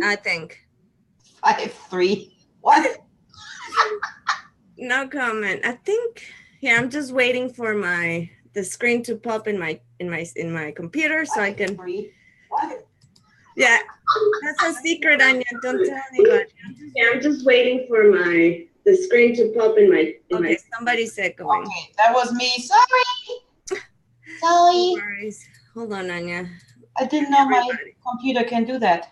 I think. 5'3". What? No comment. I think. Yeah, I'm just waiting for the screen to pop in my computer so I can. 5'3". What? Yeah, that's a secret, Anja. Don't tell anybody. I'm just waiting for the screen to pop in my. Okay, somebody's echoing. Okay, that was me. Sorry. No worries. Hold on, Anja. I didn't know my computer can do that.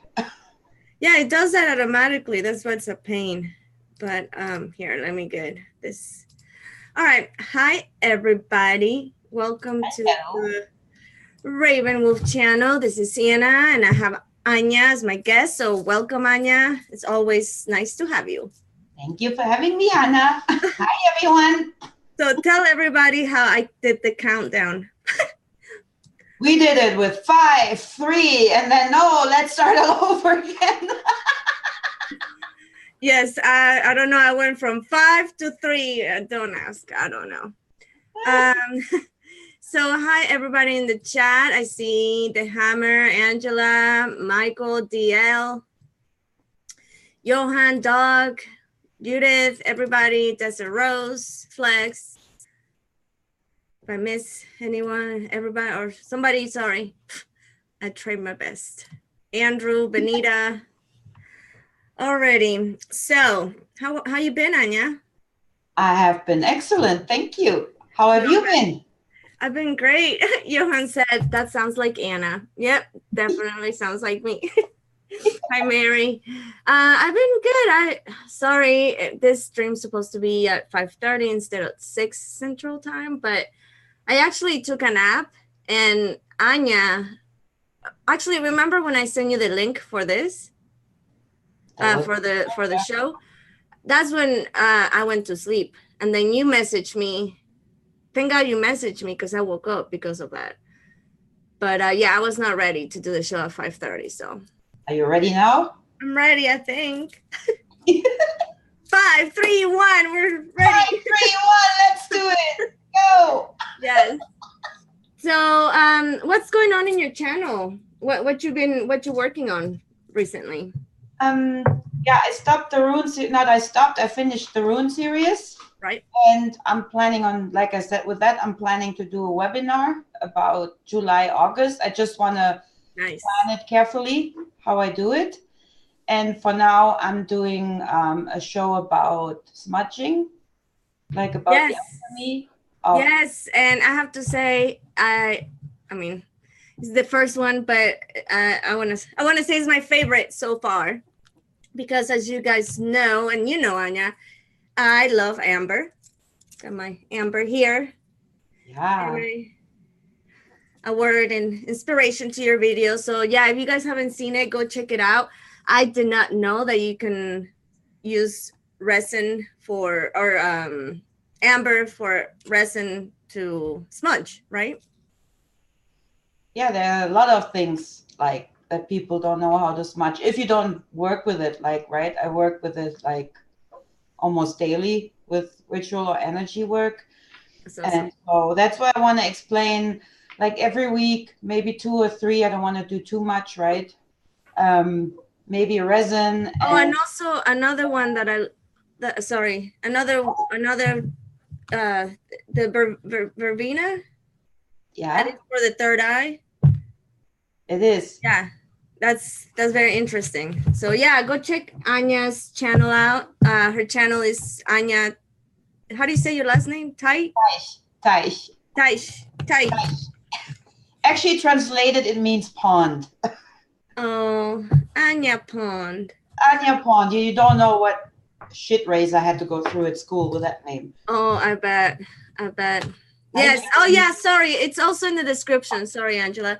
Yeah, it does that automatically. That's what's a pain. But here, let me get this. All right. Hi, everybody. Welcome to the Raven Wolf channel. This is Sienna, and I have Anja as my guest. So welcome, Anja. It's always nice to have you. Thank you for having me, Anna. Hi, everyone. So tell everybody how I did the countdown. We did it with 5, 3, and then no, let's start all over again. Yes, I don't know. I went from 5 to 3. Don't ask. I don't know. So hi, everybody in the chat. I see the Hammer, Angela, Michael, DL, Johan, Dog, Judith, everybody, Desert Rose, Flex. If I miss anyone, everybody, or somebody, sorry. I tried my best. Andrew, Benita. Alrighty. So how you been, Anja? I have been excellent. Thank you. How have you been? I've been great. Johan said, that sounds like Anna. Yep, definitely sounds like me. Hi, Mary. I've been good. Sorry, this stream's supposed to be at 5:30 instead of 6 Central Time, but I actually took a nap. And Anja, actually, remember when I sent you the link for this? For the show? That's when I went to sleep. And then you messaged me. Thank God you messaged me because I woke up because of that. But yeah, I was not ready to do the show at 5:30. So. Are you ready now? I'm ready, I think. 5, 3, 1. We're ready. 5, 3, 1. Let's do it. Go. Yes. So, what's going on in your channel? What you're working on recently? Yeah, I stopped the Rune series. Not I stopped. I finished the Rune series. Right. And I'm planning on, like I said, with that, I'm planning to do a webinar about July, August. I just want to plan it carefully, how I do it. And for now, I'm doing a show about smudging, like about the alchemy. Yes, and I have to say, I mean, it's the first one, but I want to say it's my favorite so far, because as you guys know, and you know, Anja, I love amber. Got my amber here. Yeah. A word and inspiration to your video. So yeah, if you guys haven't seen it, go check it out. I did not know that you can use resin or amber for resin to smudge, right? Yeah, there are a lot of things like that people don't know how to smudge if you don't work with it. Like, right, I work with it like almost daily with ritual or energy work. And so that's why I want to explain, like every week, maybe 2 or 3. I don't want to do too much, right? Maybe resin. And also another one the verbena. Yeah. That is for the third eye. It is. Yeah, that's very interesting. So yeah, go check Anja's channel out. Her channel is Anja. How do you say your last name? Taish. Actually, translated, it means pond. Oh, Anja Pond. Anja Pond. You don't know what shit race I had to go through at school with that name. Oh, I bet. Yes. Oh, yeah. Sorry. It's also in the description. Sorry, Angela.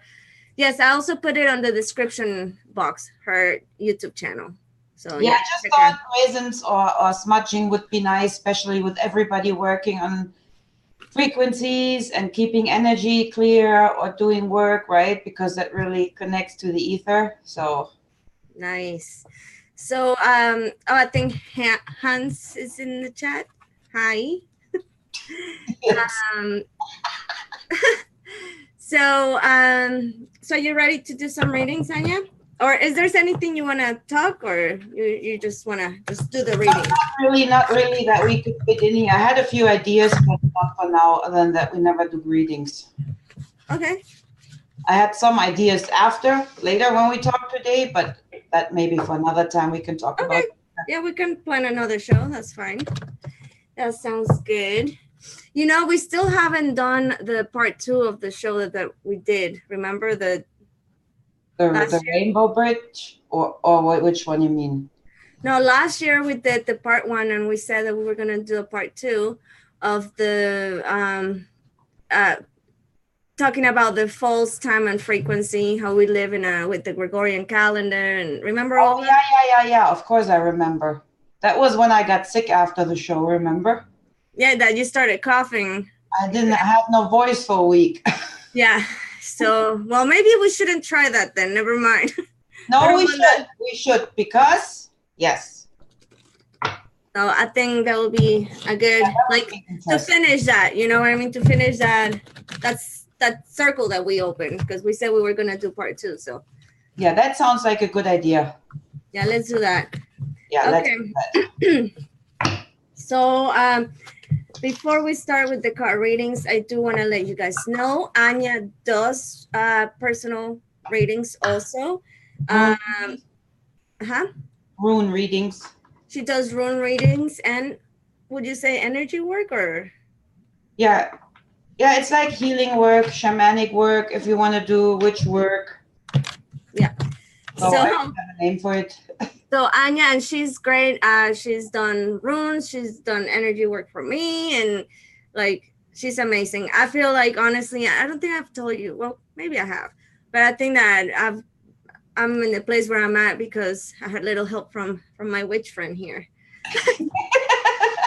Yes, I also put it on the description box, her YouTube channel. So yeah, I just thought resins or smudging would be nice, especially with everybody working on frequencies and keeping energy clear or doing work, right? Because that really connects to the ether. So nice. So I think Hans is in the chat. Hi. Yes. So so you're ready to do some readings, Anja? Or is there anything you want to talk, or you just want to just do the reading? Not really that we could fit in here. I had a few ideas, but not for now, other than that we never do readings. Okay. I had some ideas later when we talk today, but that maybe for another time we can talk about. Yeah, we can plan another show. That's fine. That sounds good. You know, we still haven't done the part 2 of the show that we did. Remember the Rainbow Bridge, or which one you mean? No, last year we did the part 1, and we said that we were gonna do a part 2 of the talking about the false time and frequency, how we live in with the Gregorian calendar, and remember all that? Yeah. Of course I remember. That was when I got sick after the show. Remember? Yeah, that you started coughing. I didn't have no voice for a week. Yeah. So, well, maybe we shouldn't try that then. Never mind. No, we should. We should, because yes. So I think that will be a good to finish that. You know what I mean? To finish that's that circle that we opened, because we said we were gonna do part 2. So yeah, that sounds like a good idea. Yeah, let's do that. Yeah, okay. Let's do that. So before we start with the card readings, I do want to let you guys know Anja does personal readings also. Rune readings. She does rune readings, and would you say energy work, or? Yeah, it's like healing work, shamanic work, if you want to do witch work. Yeah. So I have a name for it. So Anja, and she's great. She's done runes, she's done energy work for me, and like she's amazing. I feel like, honestly, I don't think I've told you. Well, maybe I have, but I think that I'm in the place where I'm at because I had little help from my witch friend here.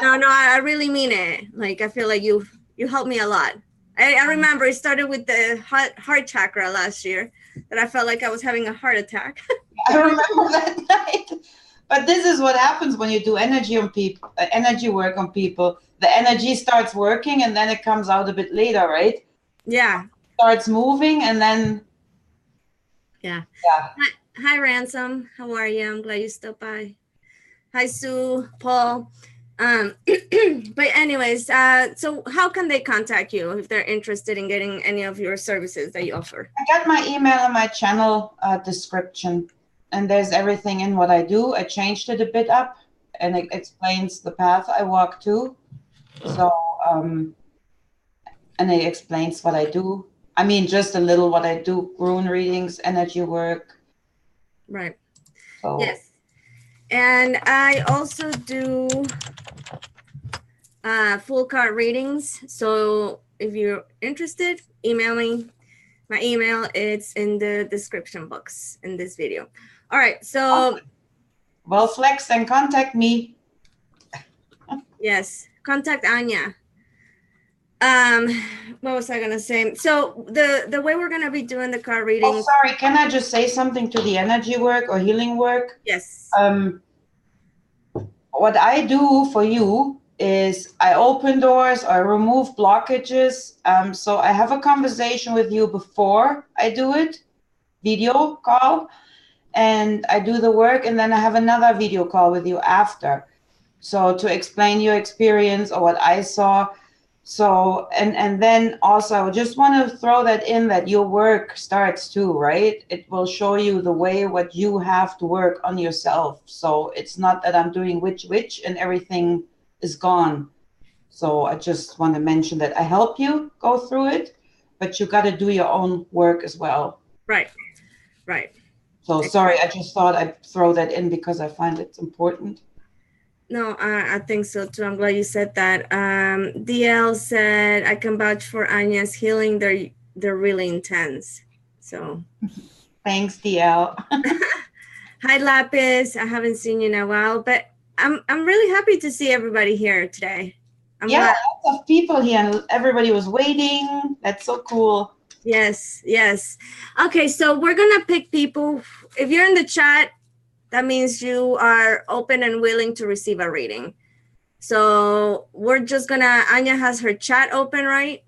No, I really mean it. Like, I feel like you helped me a lot. I remember it started with the heart chakra last year, that I felt like I was having a heart attack. I remember that night. But this is what happens when you do energy work on people. The energy starts working, and then it comes out a bit later, right? Yeah. It starts moving, and then. Yeah. Hi, Ransom. How are you? I'm glad you stopped by. Hi, Sue, Paul. But anyways, so how can they contact you if they're interested in getting any of your services that you offer? I got my email in my channel description, and there's everything in what I do. I changed it a bit up, and it explains the path I walk to. So, and it explains what I do. I mean, just a little what I do: rune readings, energy work. Right. So. Yes. And I also do full card readings. So if you're interested, email me. My email is in the description box in this video. All right. So. Well, flex and contact me. Yes. Contact Anja. What was I gonna say? So the way we're gonna be doing the card reading. Oh, sorry. Can I just say something to the energy work or healing work? Yes. What I do for you is I open doors, I remove blockages. So I have a conversation with you before I do it, video call, and I do the work, and then I have another video call with you after. So to explain your experience or what I saw. So, and then also I just want to throw that in, that your work starts too, right? It will show you the way what you have to work on yourself. So it's not that I'm doing witch and everything is gone. So I just want to mention that I help you go through it, but you got to do your own work as well. Right. So sorry, I just thought I'd throw that in because I find it's important. No, I think so too. I'm glad you said that. DL said, I can vouch for Anja's healing. They're really intense. So thanks, DL. Hi, Lapis. I haven't seen you in a while, but I'm really happy to see everybody here today. Lots of people here, and everybody was waiting. That's so cool. Yes. Okay, so we're gonna pick people. If you're in the chat, that means you are open and willing to receive a reading. So we're just gonna, Anja has her chat open, right?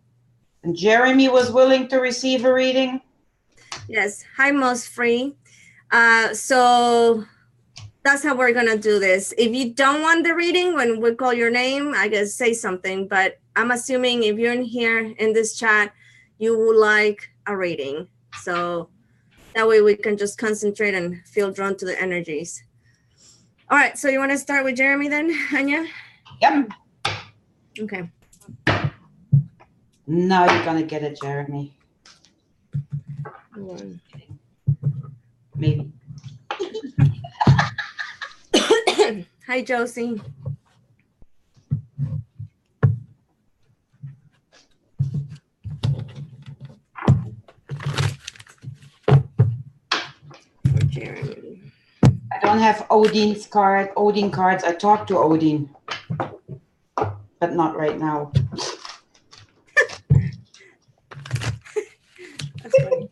And Jeremy was willing to receive a reading. Yes. Hi, Most Free. So that's how we're gonna do this. If you don't want the reading, when we call your name, I guess say something. But I'm assuming if you're in here in this chat, you would like a reading. So that way we can just concentrate and feel drawn to the energies. All right. So you want to start with Jeremy then, Anja? Yep. Okay. Now you're gonna get it, Jeremy. One. Maybe. Hi, Josie. For Jeremy. I don't have Odin cards. I talked to Odin, but not right now. That's funny.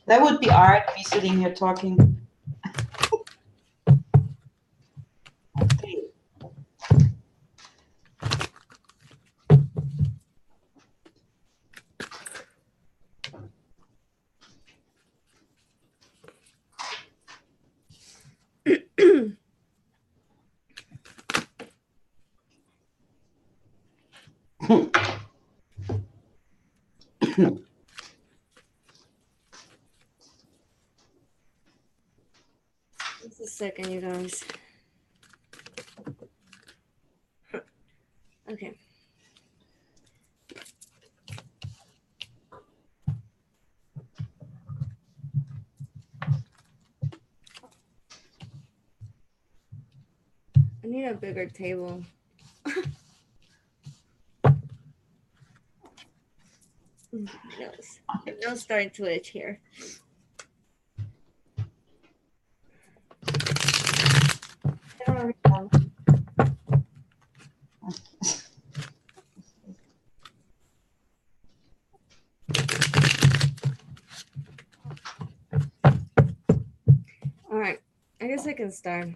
That would be art, me sitting here talking. Okay. Just a second, you guys. Okay. I need a bigger table. My nose starting to itch here. All right, I guess I can start.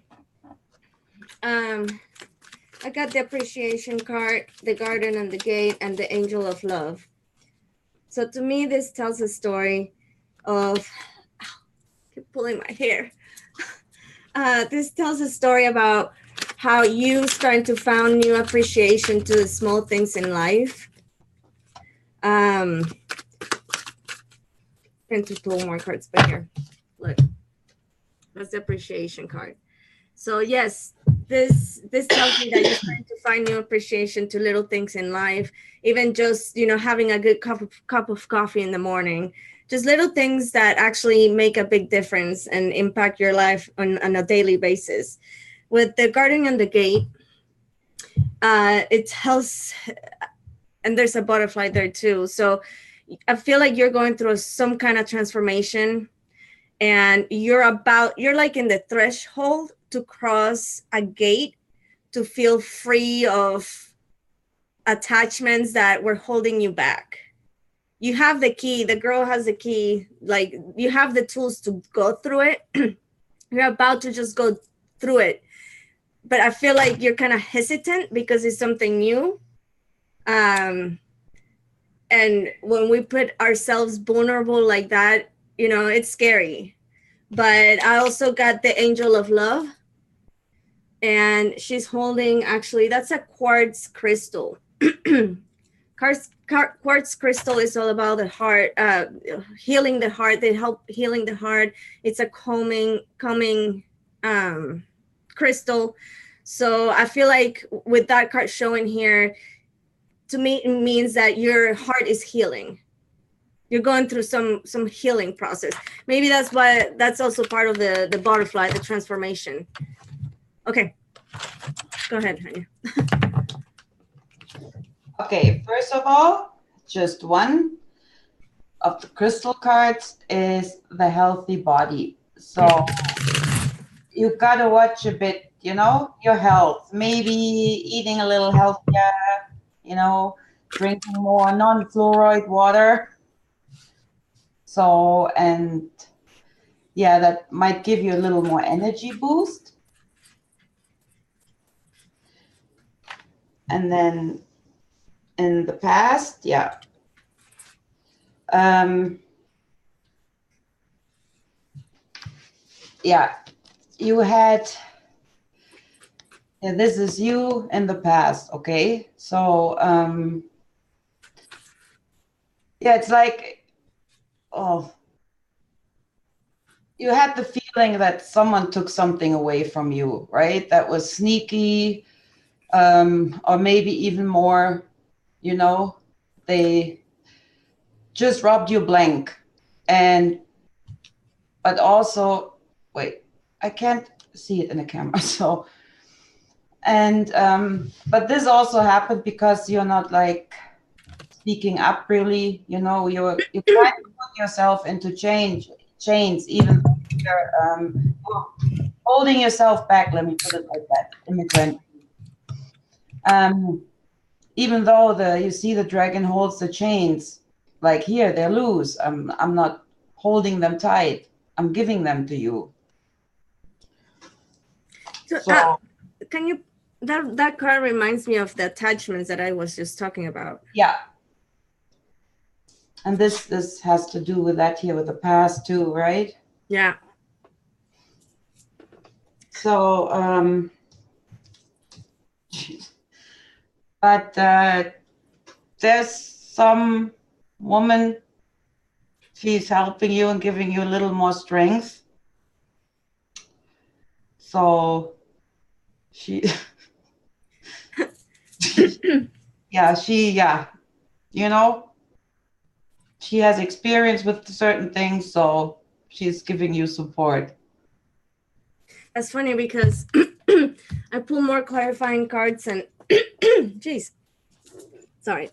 I got the appreciation card, the garden and the gate, and the angel of love. So to me, this tells a story of, I keep pulling my hair. This tells a story about how you starting to found new appreciation to the small things in life. And to pull more cards back here. Look, that's the appreciation card. So yes, this tells me that you're trying to find new appreciation to little things in life, even just having a good cup of coffee in the morning, just little things that actually make a big difference and impact your life on a daily basis. With the garden and the gate, it tells, and there's a butterfly there too. So I feel like you're going through some kind of transformation, and you're like in the threshold to cross a gate to feel free of attachments that were holding you back. You have the key, the girl has the key, like you have the tools to go through it. You're about to just go through it. But I feel like you're kind of hesitant because it's something new. And when we put ourselves vulnerable like that, it's scary. But I also got the angel of love. And she's holding, actually, that's a quartz crystal. Quartz crystal is all about the heart, healing the heart. They help healing the heart. It's a calming crystal. So I feel like with that card showing here, to me, it means that your heart is healing. You're going through some healing process. Maybe that's also part of the butterfly, the transformation. Okay, go ahead, Anja. Okay, first of all, just one of the crystal cards is the healthy body. So you gotta watch a bit, your health. Maybe eating a little healthier, drinking more non-fluoride water. So, and yeah, that might give you a little more energy boost. And then in the past, yeah. yeah, you had, yeah, this is you in the past, okay? So, yeah, it's like, oh, you had the feeling that someone took something away from you, right? That was sneaky, or maybe even more, you know, they just robbed you blank. And, but also, wait, I can't see it in the camera. So, and, but this also happened because you're not like speaking up really, you know, you try to put yourself into chains, even though you're holding yourself back, let me put it like that, immigrant. Um, even though you see the dragon holds the chains, like here they're loose. I'm not holding them tight. I'm giving them to you. So, So can you? That card reminds me of the attachments that I was just talking about. yeah, and this has to do with that here with the past too, right? Yeah. So but there's some woman, she's helping you and giving you a little more strength. So she yeah, you know, she has experience with certain things, so she's giving you support. That's funny because I pull more clarifying cards and jeez, sorry.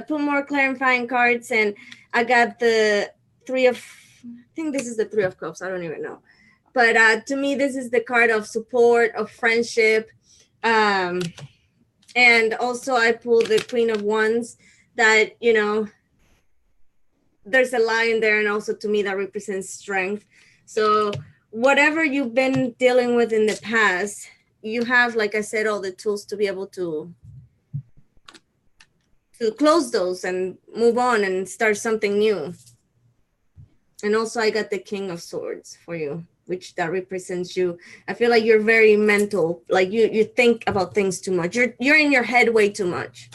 Pull more clarifying cards and I got the three of. I think this is the three of cups. I don't even know, but to me, this is the card of support, of friendship, and also I pull the Queen of Wands. That there's a lion there, and also to me that represents strength. So whatever you've been dealing with in the past, you have, like I said, all the tools to be able to close those and move on and start something new. And also I got the King of Swords for you, which that represents you. I feel like you're very mental, like you think about things too much. You're in your head way too much.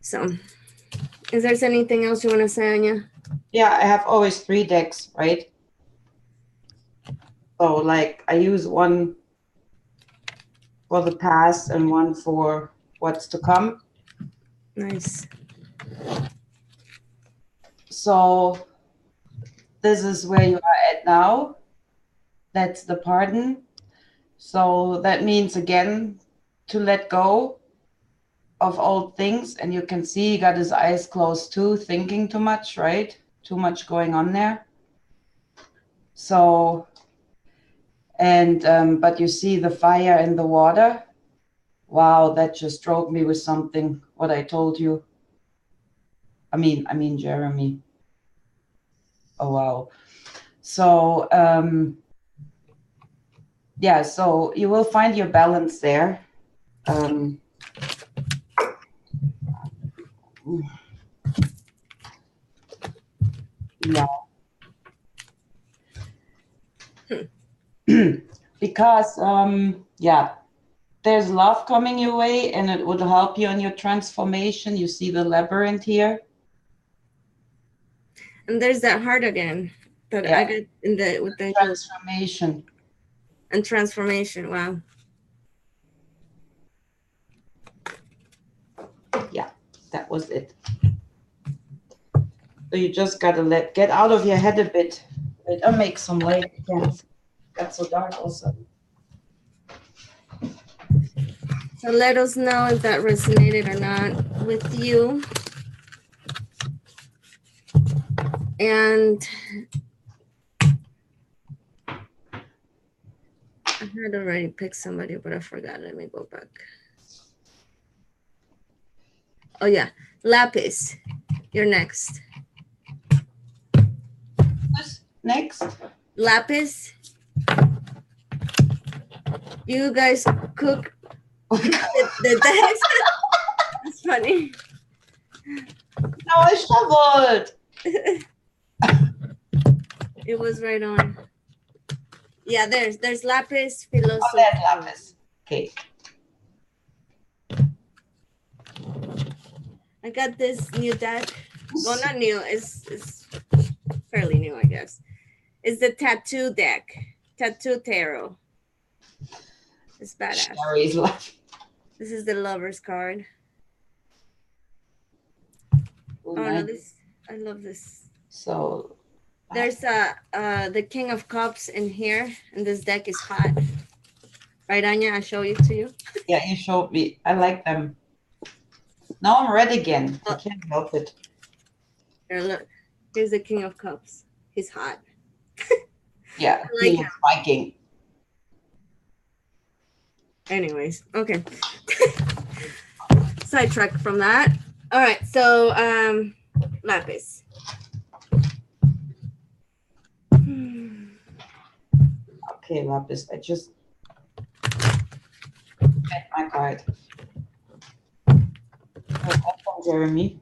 So is there anything else you want to say, Anja? Yeah, I have always 3 decks, right? So like I use one for the past and one for what's to come. Nice. So this is where you are at now. That's the pardon. So that means again to let go of old things. And you can see he got his eyes closed too, thinking too much, right? Too much going on there. So, and but you see the fire and the water. Wow, that just drove me with something, what I told you. I mean, Jeremy. Oh, wow. So, yeah, so you will find your balance there. Yeah. Because, yeah, there's love coming your way and it would help you in your transformation. You see the labyrinth here. And there's that heart again that Yeah. I got in the with the Transformation. and transformation. Wow. Yeah, that was it. So you just gotta get out of your head a bit. I'll make some light. It got so dark also. So let us know if that resonated or not with you. And I had already picked somebody, but I forgot. Let me go back. Oh yeah, Lapis, you're next. Who's next? Lapis, you guys cook the decks. That's funny. No, I shoveled. It was right on. Yeah, there's lapis Oh, philosophy. there's lapis. Okay. I got this new deck. Well, not new. It's fairly new, I guess. It's the tattoo deck. Tattoo tarot. It's badass. Sherry's like. This is the lover's card. Oh, no, nice. I love this. So there's the King of Cups in here, and this deck is hot. Right, Anja? I show it to you. yeah, you showed me. I like them. Now I'm red again. I can't help it. Here, look. Here's the King of Cups. He's hot. Yeah, like he looks Viking. Anyways, okay. Sidetrack from that. All right, so lapis. Okay, lapis. I just get my card. Welcome, Jeremy.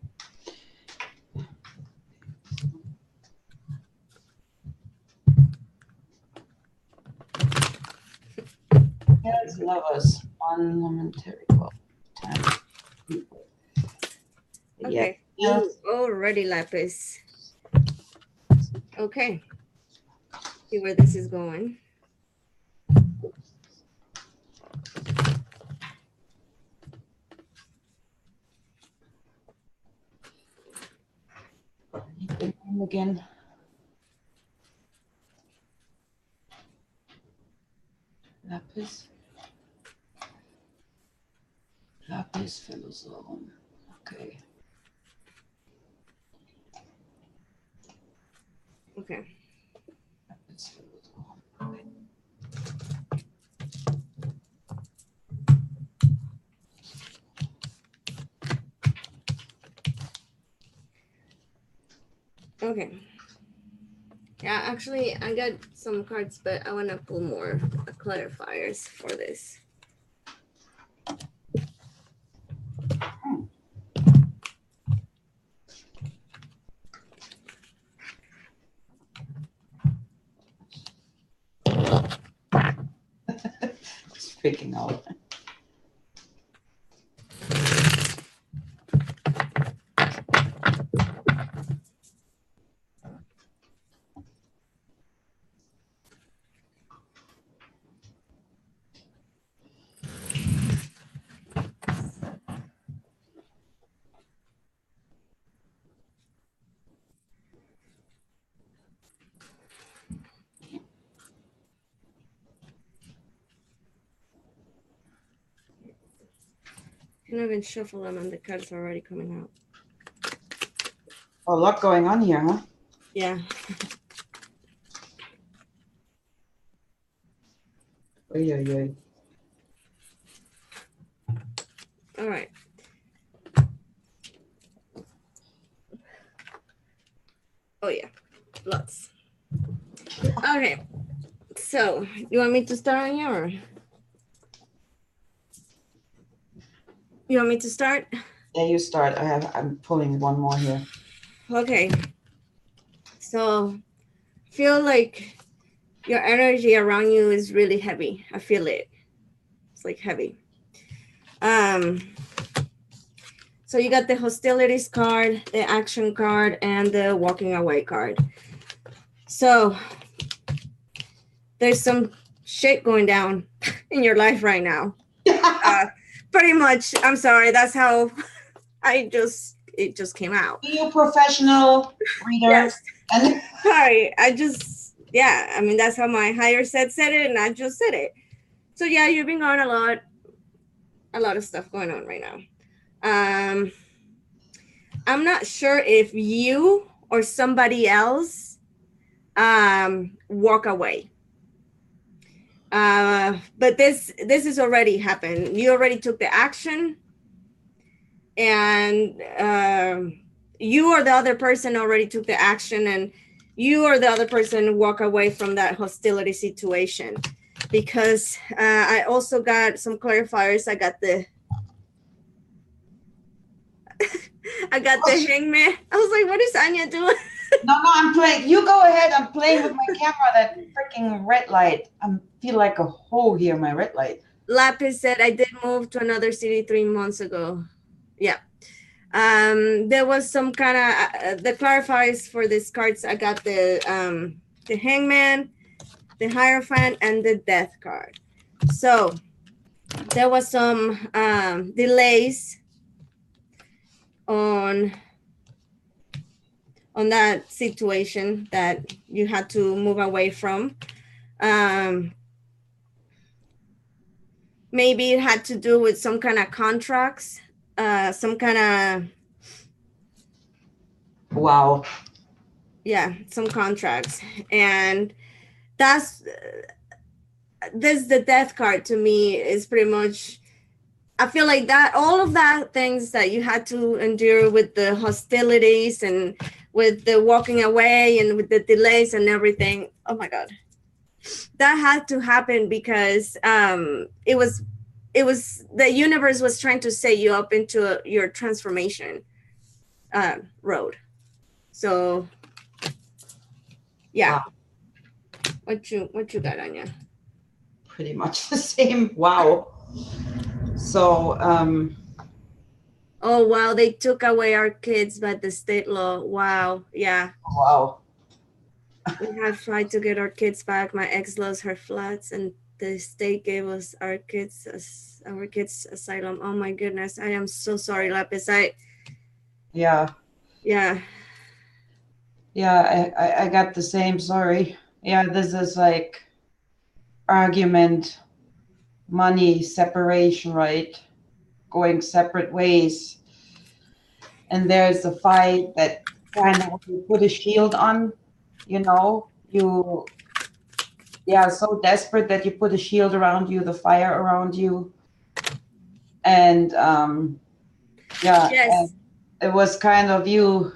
Yes, lovers. One momentary time. Okay. Yeah. Already lapis. Okay. See where this is going. Again. Lapis. Lapis philosophy. Okay. Okay. Lapis philosophy. Okay. Yeah, actually, I got some cards, but I want to pull more clarifiers for this. It's freaking out. I can't even shuffle them, and the cards are already coming out. A lot going on here, huh? Yeah. Oy, oy, oy. All right. Oh, yeah. Lots. Okay. So, you want me to start on your? You want me to start? Yeah, you start. I'm pulling one more here. Okay. So, feel like your energy around you is really heavy. I feel it. It's like heavy. So you got the hostilities card, the action card, and the walking away card. So there's some shit going down in your life right now. Pretty much. I'm sorry. That's how it just came out. Be a professional reader. Yes. And Sorry. I mean, that's how my higher said it, and I just said it. So yeah, you've been going a lot of stuff going on right now. I'm not sure if you or somebody else walk away. But this has already happened. You already took the action, and you or the other person already took the action, and you or the other person walk away from that hostility situation. Because I also got some clarifiers. I got the hangman. I was like, what is Anja doing? No, no, I'm playing. You go ahead. I'm playing with my camera. That freaking red light. I feel like a hole here. My red light. Lapis said, I did move to another city 3 months ago. Yeah. There was some kind of the clarifiers for these cards. I got the Hangman, the Hierophant, and the Death card. So there was some delays on that situation that you had to move away from. Maybe it had to do with some kind of contracts, some kind of Wow. yeah, some contracts, and that's this the death card to me is pretty much. I feel like that all of that things that you had to endure with the hostilities and with the walking away and with the delays and everything. Oh my God, that had to happen because it was the universe was trying to set you up into your transformation road. So yeah, Wow. what you got, Anya? Pretty much the same. Wow. So, Oh wow, they took away our kids by the state law. Wow, yeah. wow. We have tried to get our kids back. My ex lost her flats, and the state gave us our kids asylum. Oh my goodness, I am so sorry, Lapis. Yeah. Yeah, Yeah. I got the same. Sorry. Yeah. This is like argument, money, separation, right? Going separate ways. And there's a fight that kind of you put a shield on, you, yeah, so desperate that you put a shield around you, the fire around you. And yeah, and yes, it was kind of you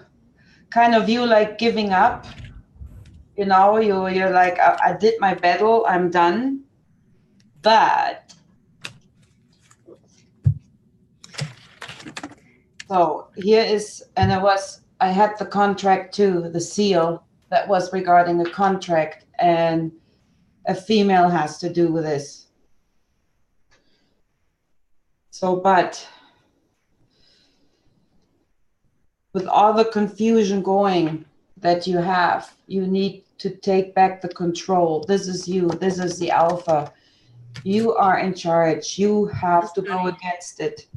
like giving up, you're like, I did my battle, I'm done. But so here is, and I had the contract too, the seal that was regarding a contract, and a female has to do with this. So, but with all the confusion going that you have, you need to take back the control. This is you, this is the alpha. You are in charge. You have to go against it.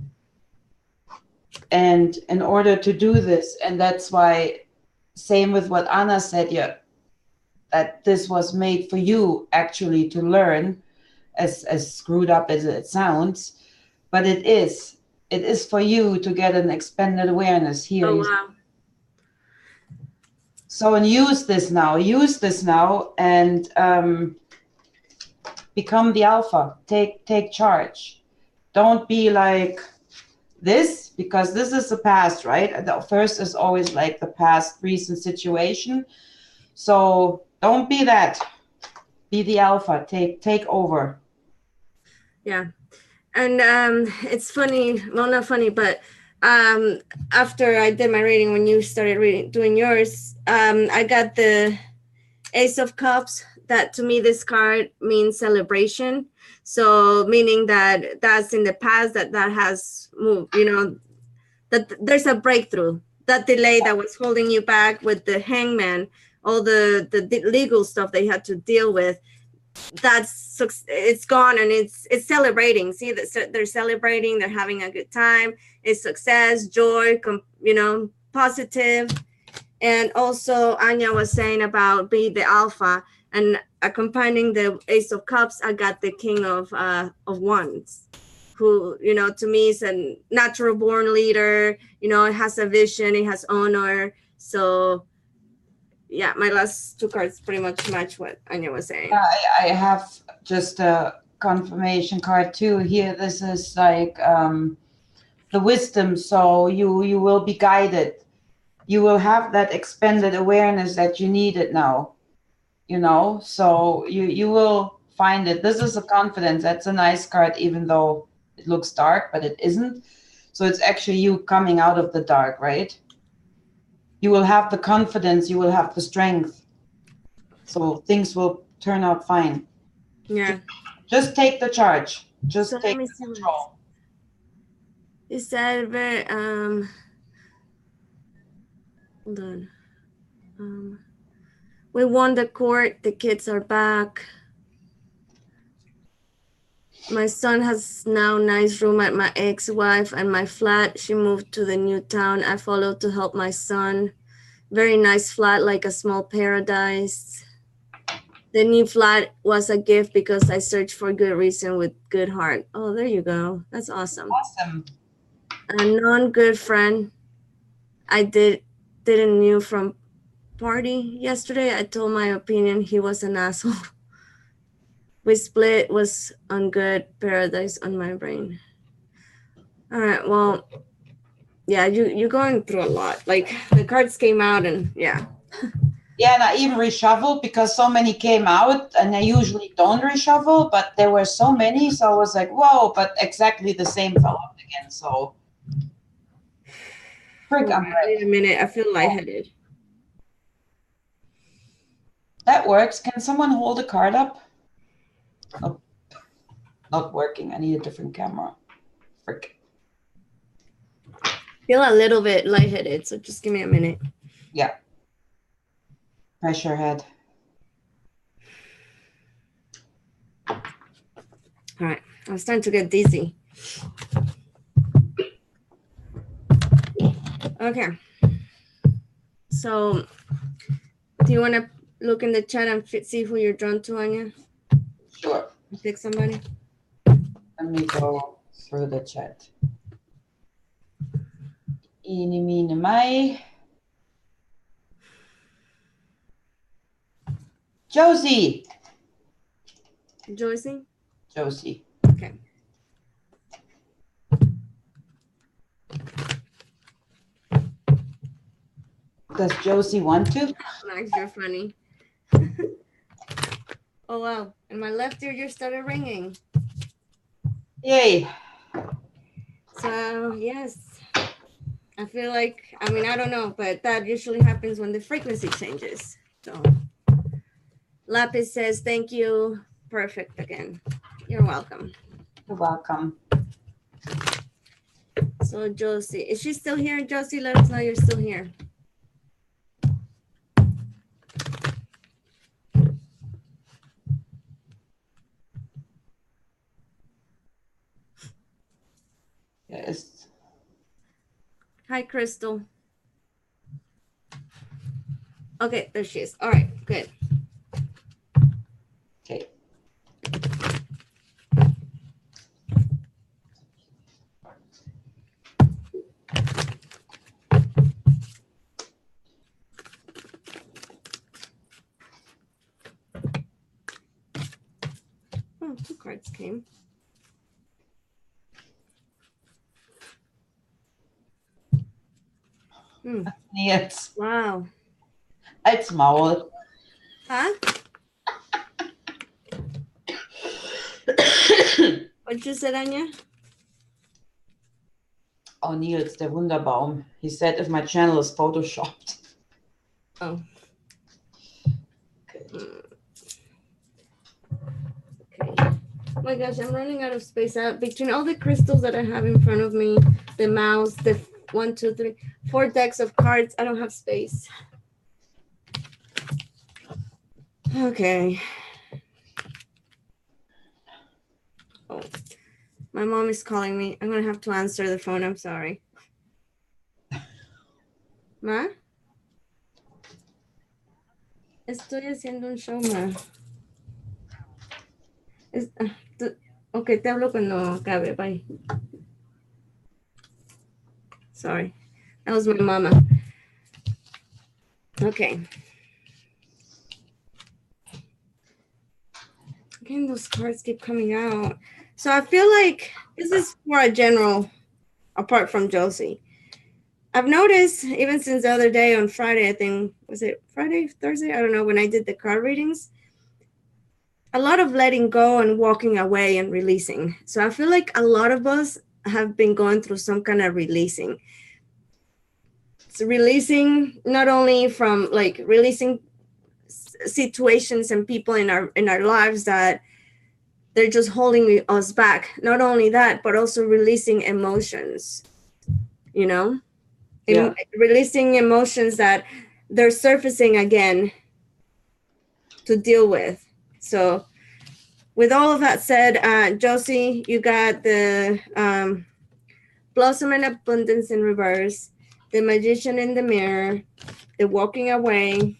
And in order to do this, and that's why, same with what Anna said, yeah, that this was made for you actually to learn, as screwed up as it sounds, but it is for you to get an expanded awareness here. oh wow, So, and use this now, and become the alpha. Take charge. Don't be like this, because this is the past, right? The first is always like the past recent situation. So don't be that. Be the alpha. Take over. yeah. And it's funny, well, not funny, but after I did my reading, when you started doing yours, I got the Ace of Cups. That to me, this card means celebration. So meaning that that's in the past, that has moved, that there's a breakthrough. That delay that was holding you back with the Hangman, all the legal stuff they had to deal with, it's gone, and it's celebrating. See that they're celebrating, they're having a good time. It's success, joy, positive. And also Anya was saying about be the alpha, and accompanying the Ace of Cups, I got the King of Wands, who to me is a natural born leader. It has a vision, it has honor. So yeah, my last two cards pretty much match what Anya was saying. Yeah, I have just a confirmation card too here. This is like the wisdom. So you will be guided. You will have that expanded awareness that you needed now. So you will find it. This is a confidence. That's a nice card, even though it looks dark, but it isn't. So it's actually you coming out of the dark, right? You will have the confidence, you will have the strength. So things will turn out fine. Yeah. Just take the charge. Just So take let me the see what control. it said. Very hold on. We won the court. The kids are back. My son has now nice room at my ex-wife and my flat. She moved to the new town. I followed to help my son. Very nice flat, like a small paradise. The new flat was a gift because I searched for good reason with good heart. Oh, there you go. That's awesome. Awesome. A non-good friend I didn't knew from party yesterday. I told my opinion. He was an asshole. We split, was on good paradise on my brain. All right, well, yeah, you're going through a lot. Like the cards came out and yeah. Yeah, and I even reshuffled because so many came out, and I usually don't reshuffle, but there were so many, so I was like, whoa, but exactly the same fell out again. So, frick, I'm Wait a minute, I feel lightheaded. That works. Can someone hold a card up? Oh, not working. I need a different camera. Frick. Feel a little bit lightheaded, so just give me a minute. Yeah. Pressure head. All right, I was starting to get dizzy. Okay. So, do you want to look in the chat and see who you're drawn to, Anja? Sure. Pick somebody. Let me go through the chat. Eeny, meeny, miny. Josie. Joycey? Josie. Okay. Does Josie want to? Max, you're funny. Oh, wow. In my left ear, you started ringing. Yay. So, yes. I feel like, I mean, I don't know, but that usually happens when the frequency changes. So, Lapis says, thank you. Perfect again. You're welcome. You're welcome. So, Josie, is she still here? Josie, let us know you're still here. Yes. Hi, Crystal. Okay, there she is. All right, good. Okay. Oh, 2 cards came. Yes. Wow. Als Maul. Huh? What you said, Anja? Oh, Niels, der Wunderbaum. He said if my channel is photoshopped. Oh. Okay. Okay. Oh my gosh, I'm running out of space. Between all the crystals that I have in front of me, the mouse, the 1, 2, 3, 4 decks of cards, I don't have space. Okay. Oh, my mom is calling me. I'm gonna have to answer the phone. I'm sorry. Ma? Estoy haciendo un show, ma. Ok, te hablo cuando acabe. Bye. Sorry. That was my mama. Okay. Again, those cards keep coming out. So I feel like this is more a general, apart from Josie. I've noticed, even since the other day on Friday, I think, was it Friday, Thursday? I don't know, when I did the card readings, a lot of letting go and walking away and releasing. So I feel like a lot of us have been going through some kind of releasing. it's releasing, not only from like releasing situations and people in our lives that they're just holding us back. Not only that, but also releasing emotions, you know, Yeah. releasing emotions that they're surfacing again to deal with. So with all of that said, Josie, you got the Blossom and Abundance in reverse, the Magician in the Mirror, the Walking Away,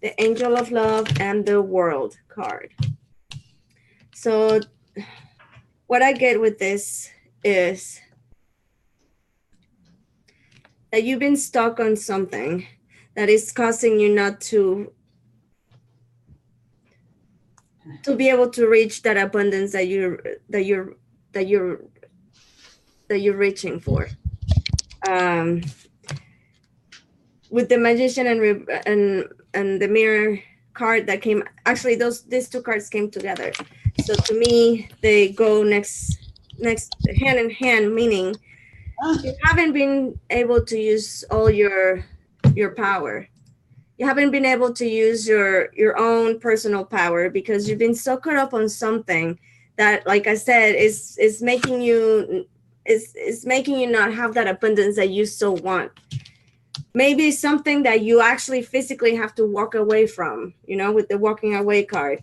the Angel of Love, and the World card. So what I get with this is that you've been stuck on something that is causing you not to be able to reach that abundance that you're reaching for. With the Magician and the Mirror card that came, actually these two cards came together. So to me, they go next hand in hand, meaning you haven't been able to use all your power. You haven't been able to use your own personal power because you've been so caught up on something that, like I said, is making you not have that abundance that you so want. Maybe something that you actually physically have to walk away from, with the walking away card.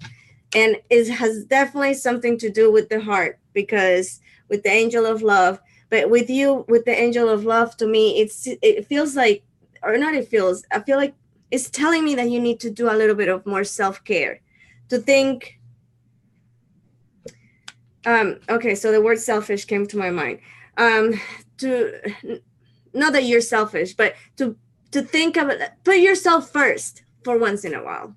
And it has definitely something to do with the heart, because with the Angel of Love, but with you, with the Angel of Love, to me, it feels like, or not it feels, I feel like it's telling me that you need to do a little bit of more self-care, to think, okay, so the word selfish came to my mind. Not that you're selfish, but to think of it, put yourself first for once in a while,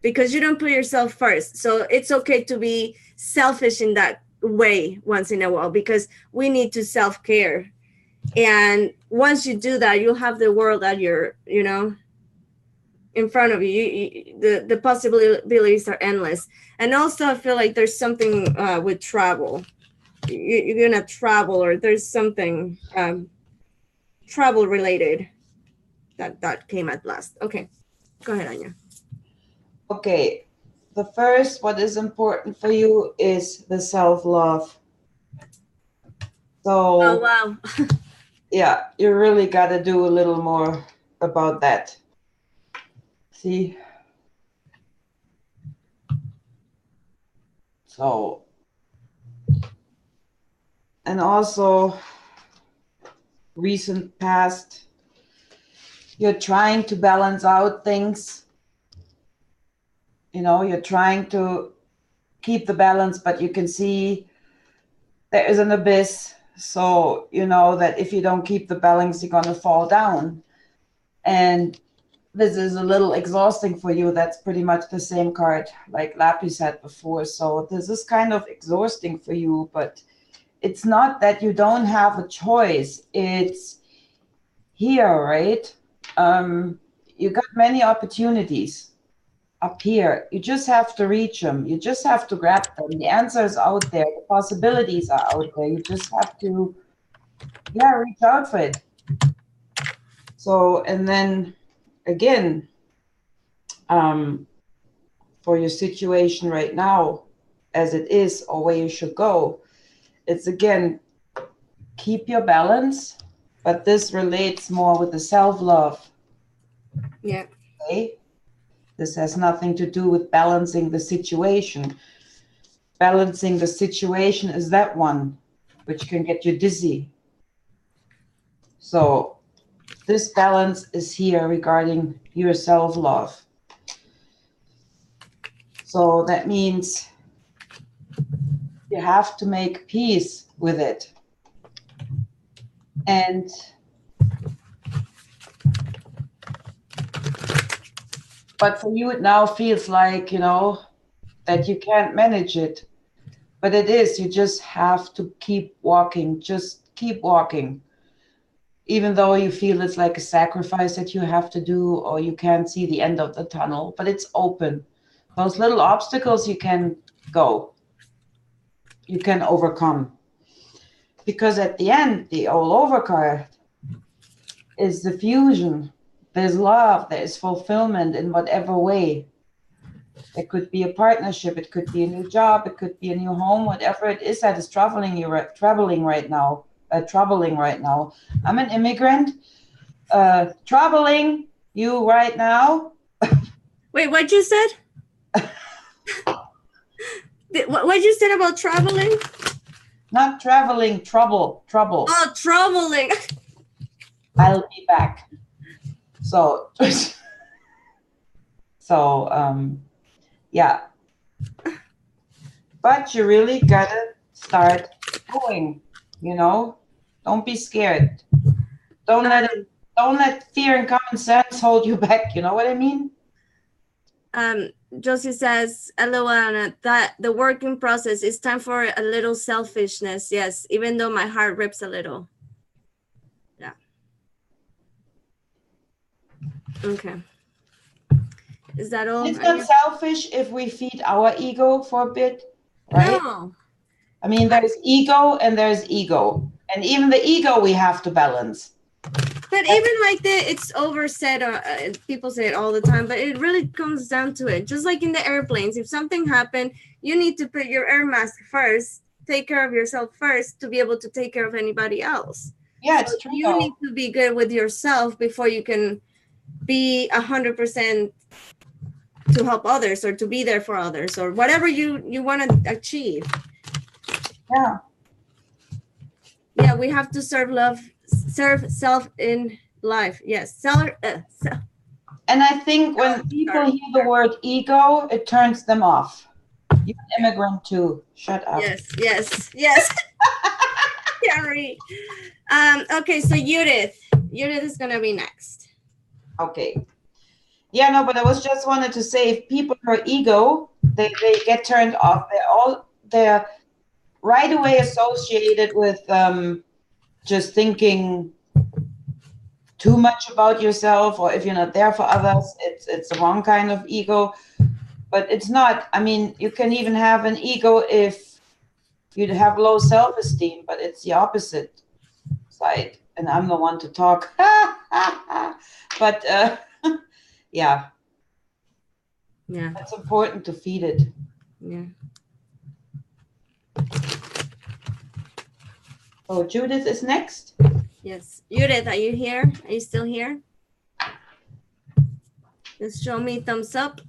because you don't put yourself first. So it's okay to be selfish in that way once in a while, because we need to self-care. And once you do that, you'll have the world at your, in front of you. The possibilities are endless. And also I feel like there's something with travel. You're gonna travel, or there's something travel related that came at last. Okay, go ahead, Anja. Okay, the first, what is important for you is the self-love. So, oh wow. yeah, you really got to do a little more about that. See? So, and also recent past, you're trying to balance out things. You're trying to keep the balance, but you can see there is an abyss. So you know that if you don't keep the balance, you're going to fall down. And this is a little exhausting for you. That's pretty much the same card like Lapis had before. So this is kind of exhausting for you, but it's not that you don't have a choice. It's here, right? You got many opportunities up here. You just have to reach them. You just have to grab them. The answer is out there. The possibilities are out there. You just have to, reach out for it. So, and then again, for your situation right now, as it is, or where you should go, it's again, keep your balance, but this relates more with the self-love. Yeah. Okay? This has nothing to do with balancing the situation. Balancing the situation is that one, which can get you dizzy. So this balance is here regarding your self-love. So that means you have to make peace with it. And but for you, it now feels like, that you can't manage it. But it is, you just have to keep walking, just keep walking. Even though you feel it's like a sacrifice that you have to do, or you can't see the end of the tunnel, but it's open. Those little obstacles you can overcome. Because at the end, the all over card is the fusion. There's love, there is fulfillment in whatever way. It could be a partnership, it could be a new job, it could be a new home, whatever it is that is traveling right now. Troubling right now. I'm an immigrant. Troubling you right now. Wait, what you said? What you said about traveling? Not traveling, trouble. Oh, troubling. I'll be back. So, yeah. But you really gotta start going, you know? Don't be scared. Don't let fear and common sense hold you back, you know what I mean? Josie says, "Hello, Anna, that the working process is time for a little selfishness. Yes, even though my heart rips a little." Yeah. Okay. Is that all? It's not selfish if we feed our ego for a bit, right? No. I mean, there's ego and there's ego. And even the ego we have to balance. But even like that, it's oversaid. People say it all the time, but it really comes down to it. Just like in the airplanes, if something happened, you need to put your air mask first, take care of yourself first to be able to take care of anybody else. Yeah, it's true. You need to be good with yourself before you can be 100% to help others or to be there for others or whatever you want to achieve. Yeah. Yeah, we have to serve self in life. Yes. And I think when people hear the word ego, it turns them off. You're an immigrant too. Shut up. Yes. Carrie. Okay, so Judith is gonna be next. Okay. Yeah, no, but I was just wanted to say, if people are ego, they get turned off. They're right away associated with just thinking too much about yourself, or if you're not there for others, it's the wrong kind of ego. But it's not. I mean, you can even have an ego if you have low self-esteem, but it's the opposite side. And I'm the one to talk. But yeah. Yeah. It's important to feed it. Yeah. Oh, Judith is next. Yes. Judith, are you here? Are you still here? Just show me thumbs up.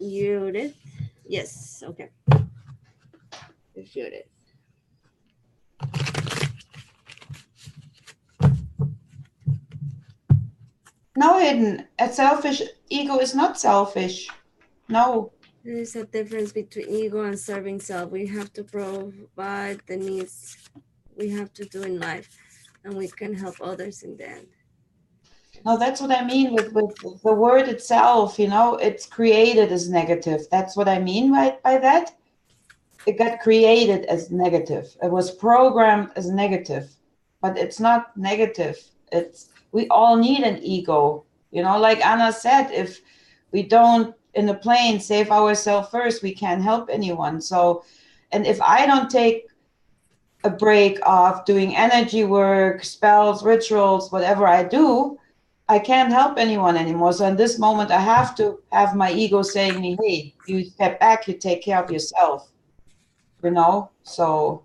Judith. Yes. Okay. Judith. No, Hidden. A selfish ego is not selfish. No. There's a difference between ego and serving self. We have to provide the needs we have to do in life, and we can help others in the end. No, that's what I mean with the word itself, you know, it's created as negative. That's what I mean by that. It got created as negative. It was programmed as negative, but it's not negative. We all need an ego. You know, like Anna said, if we don't in the plane save ourselves first, we can't help anyone. So, and if I don't take a break of doing energy work, spells, rituals, whatever I do, I can't help anyone anymore. So in this moment, I have to have my ego saying me, hey, you step back, you take care of yourself. You know, so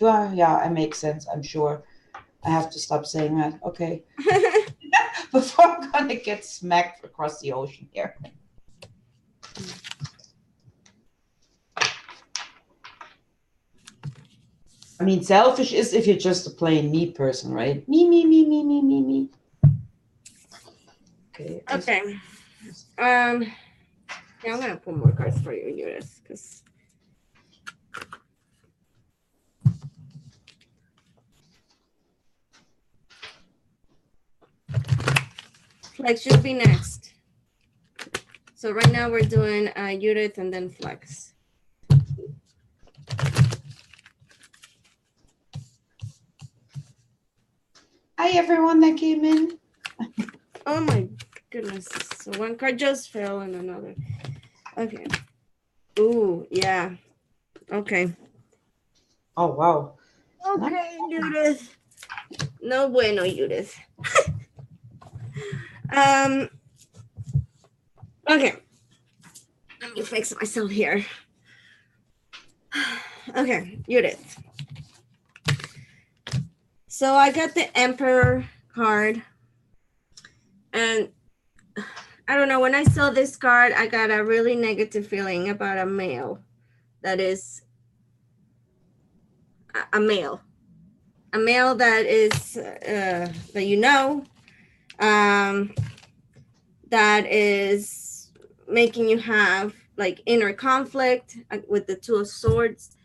yeah, it makes sense, I'm sure. I have to stop saying that. Okay. Before I'm gonna get smacked across the ocean here. I mean, selfish is if you're just a plain me person, right? Me. Okay. Okay. Yeah, I'm gonna put more cards for you, Judith, because Flex should be next. So right now we're doing Judith and then Flex. Hi, everyone that came in. Oh my goodness. So one card just fell and another. Okay. Ooh, yeah. Okay. Oh, wow. Okay, Judith. No bueno, Judith. Okay. Let me fix myself here. Okay, Judith. So I got the Emperor card. And I don't know, when I saw this card, I got a really negative feeling about a male that is a male. A male that is, that you know, that is making you have like inner conflict with the Two of Swords.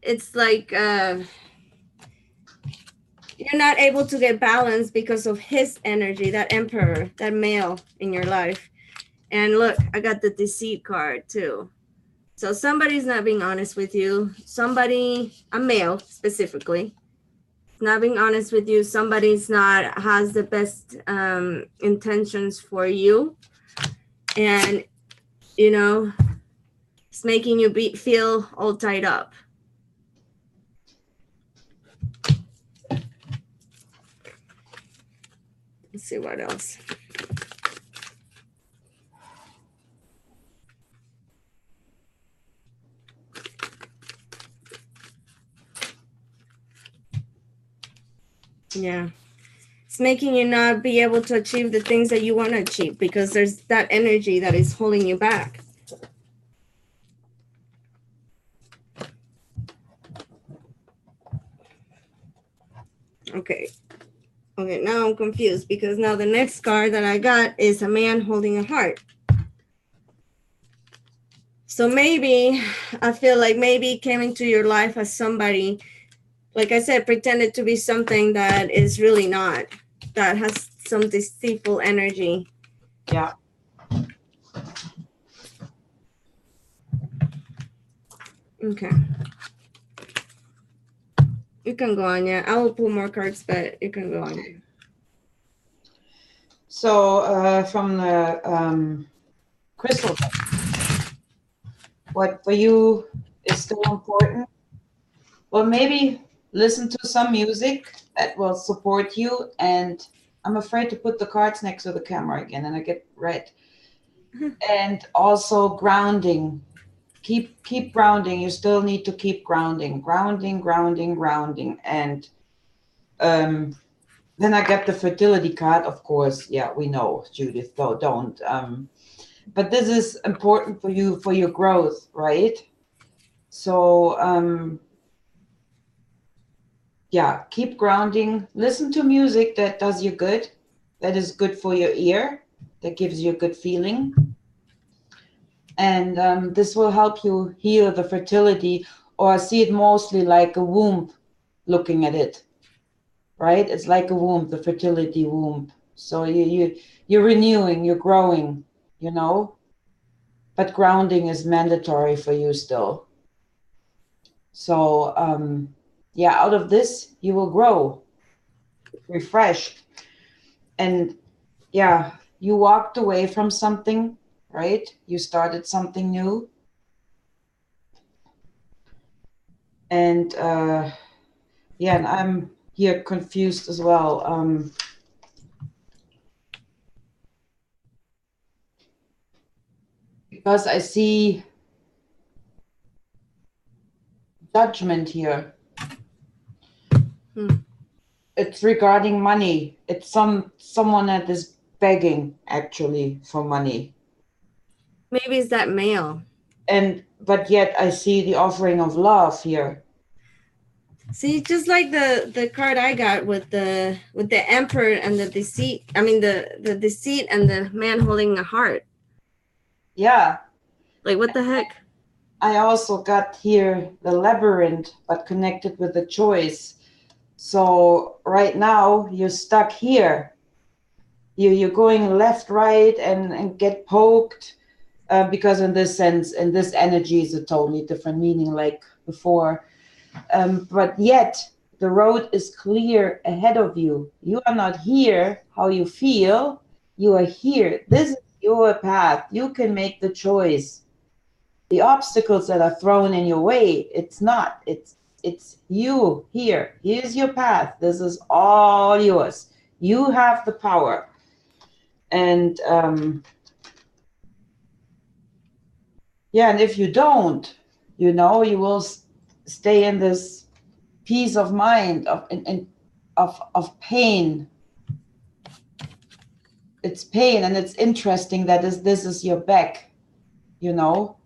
It's like you're not able to get balance because of his energy, that Emperor, that male in your life. And look, I got the Deceit card too. So somebody's not being honest with you. Somebody, a male specifically, not being honest with you. Somebody's not has the best intentions for you, and you know, it's making you feel all tied up. Let's see what else. Yeah. It's making you not be able to achieve the things that you want to achieve because there's that energy that is holding you back. Okay. Okay, now I'm confused because now the next card that I got is a man holding a heart. So maybe I feel like maybe came into your life as somebody, like I said, pretended to be something that is really not, that has some deceitful energy. Yeah. Okay. You can go on, yeah. I will pull more cards, but you can go on. So from the crystal, what for you is still important? Well, maybe listen to some music that will support you. And I'm afraid to put the cards next to the camera again, and I get red. And also grounding. Keep grounding. You still need to keep grounding. And then I get the fertility card, of course. Yeah, we know, Judith, though, don't. But this is important for you, for your growth, right? So, yeah, keep grounding. Listen to music that does you good, that is good for your ear, that gives you a good feeling. And this will help you heal the fertility, or I see it mostly like a womb, looking at it, right? It's like a womb, the fertility womb. So you're renewing, you're growing, you know, but grounding is mandatory for you still. So yeah, out of this you will grow, refreshed, and yeah, you walked away from something, right? You started something new, and yeah, and I'm here confused as well. Because I see judgment here. It's regarding money. It's someone that is begging actually for money. Maybe it's that male. But yet I see the offering of love here. See, just like the card I got with the Emperor and the deceit. I mean the deceit and the man holding a heart. Yeah. Like what the heck? I also got here the labyrinth, but connected with the choice. So right now you're stuck here. You're going left, right, and get poked. Because in this sense, in this energy is a totally different meaning like before. But yet The road is clear ahead of you. You are not here how you feel. You are here. This is your path. You can make the choice. The obstacles that are thrown in your way, it's not. It's you here. Here's your path. This is all yours. You have the power. And yeah, and if you don't, you know, you will stay in this peace of mind of pain. It's pain, and it's interesting that this is your back, you know.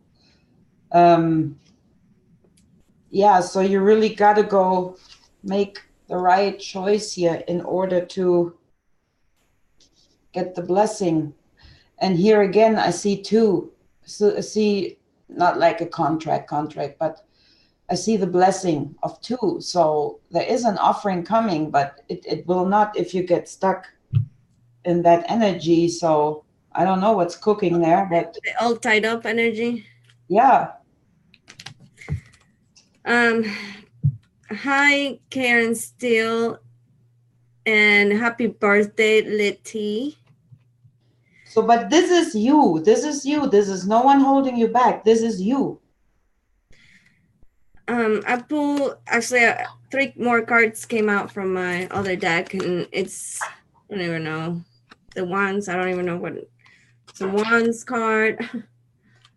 Yeah, so you really got to go make the right choice here in order to get the blessing. And here again, I see two. So I see not like a contract, but I see the blessing of two. So there is an offering coming, but it will not if you get stuck in that energy. So I don't know what's cooking there, but all tied up energy. yeah. Hi, Karen Steele, and happy birthday, Letty. So, but this is you. This is you. This is no one holding you back. This is you. I pulled actually 3 more cards came out from my other deck, and it's I don't even know the ones. I don't even know what some wands card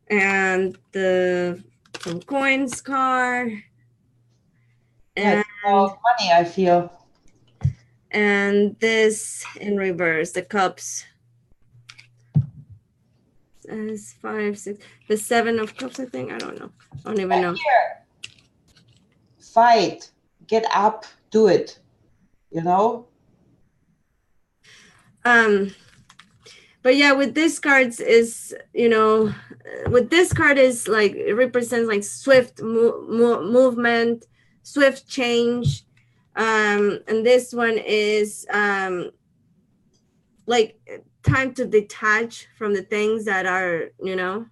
and the some coins card. Yeah, it's all money, I feel. And this in reverse, the cups. As 5, 6, the 7 of cups, I think. I don't know. I don't even know. Here. Fight. Get up. Do it. You know? But yeah, with this cards is, you know, with this card is like, it represents like swift movement, swift change. And this one is like time to detach from the things that are, you know.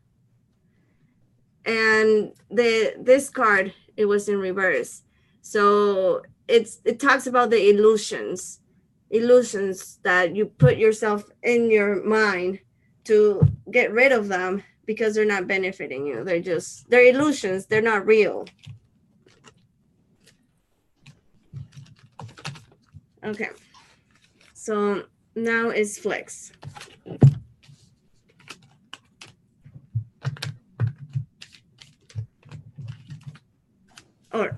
And this card, it was in reverse. So it talks about the illusions that you put yourself in your mind to get rid of them because they're not benefiting you. They're illusions. They're not real. Okay. So now is flex. Or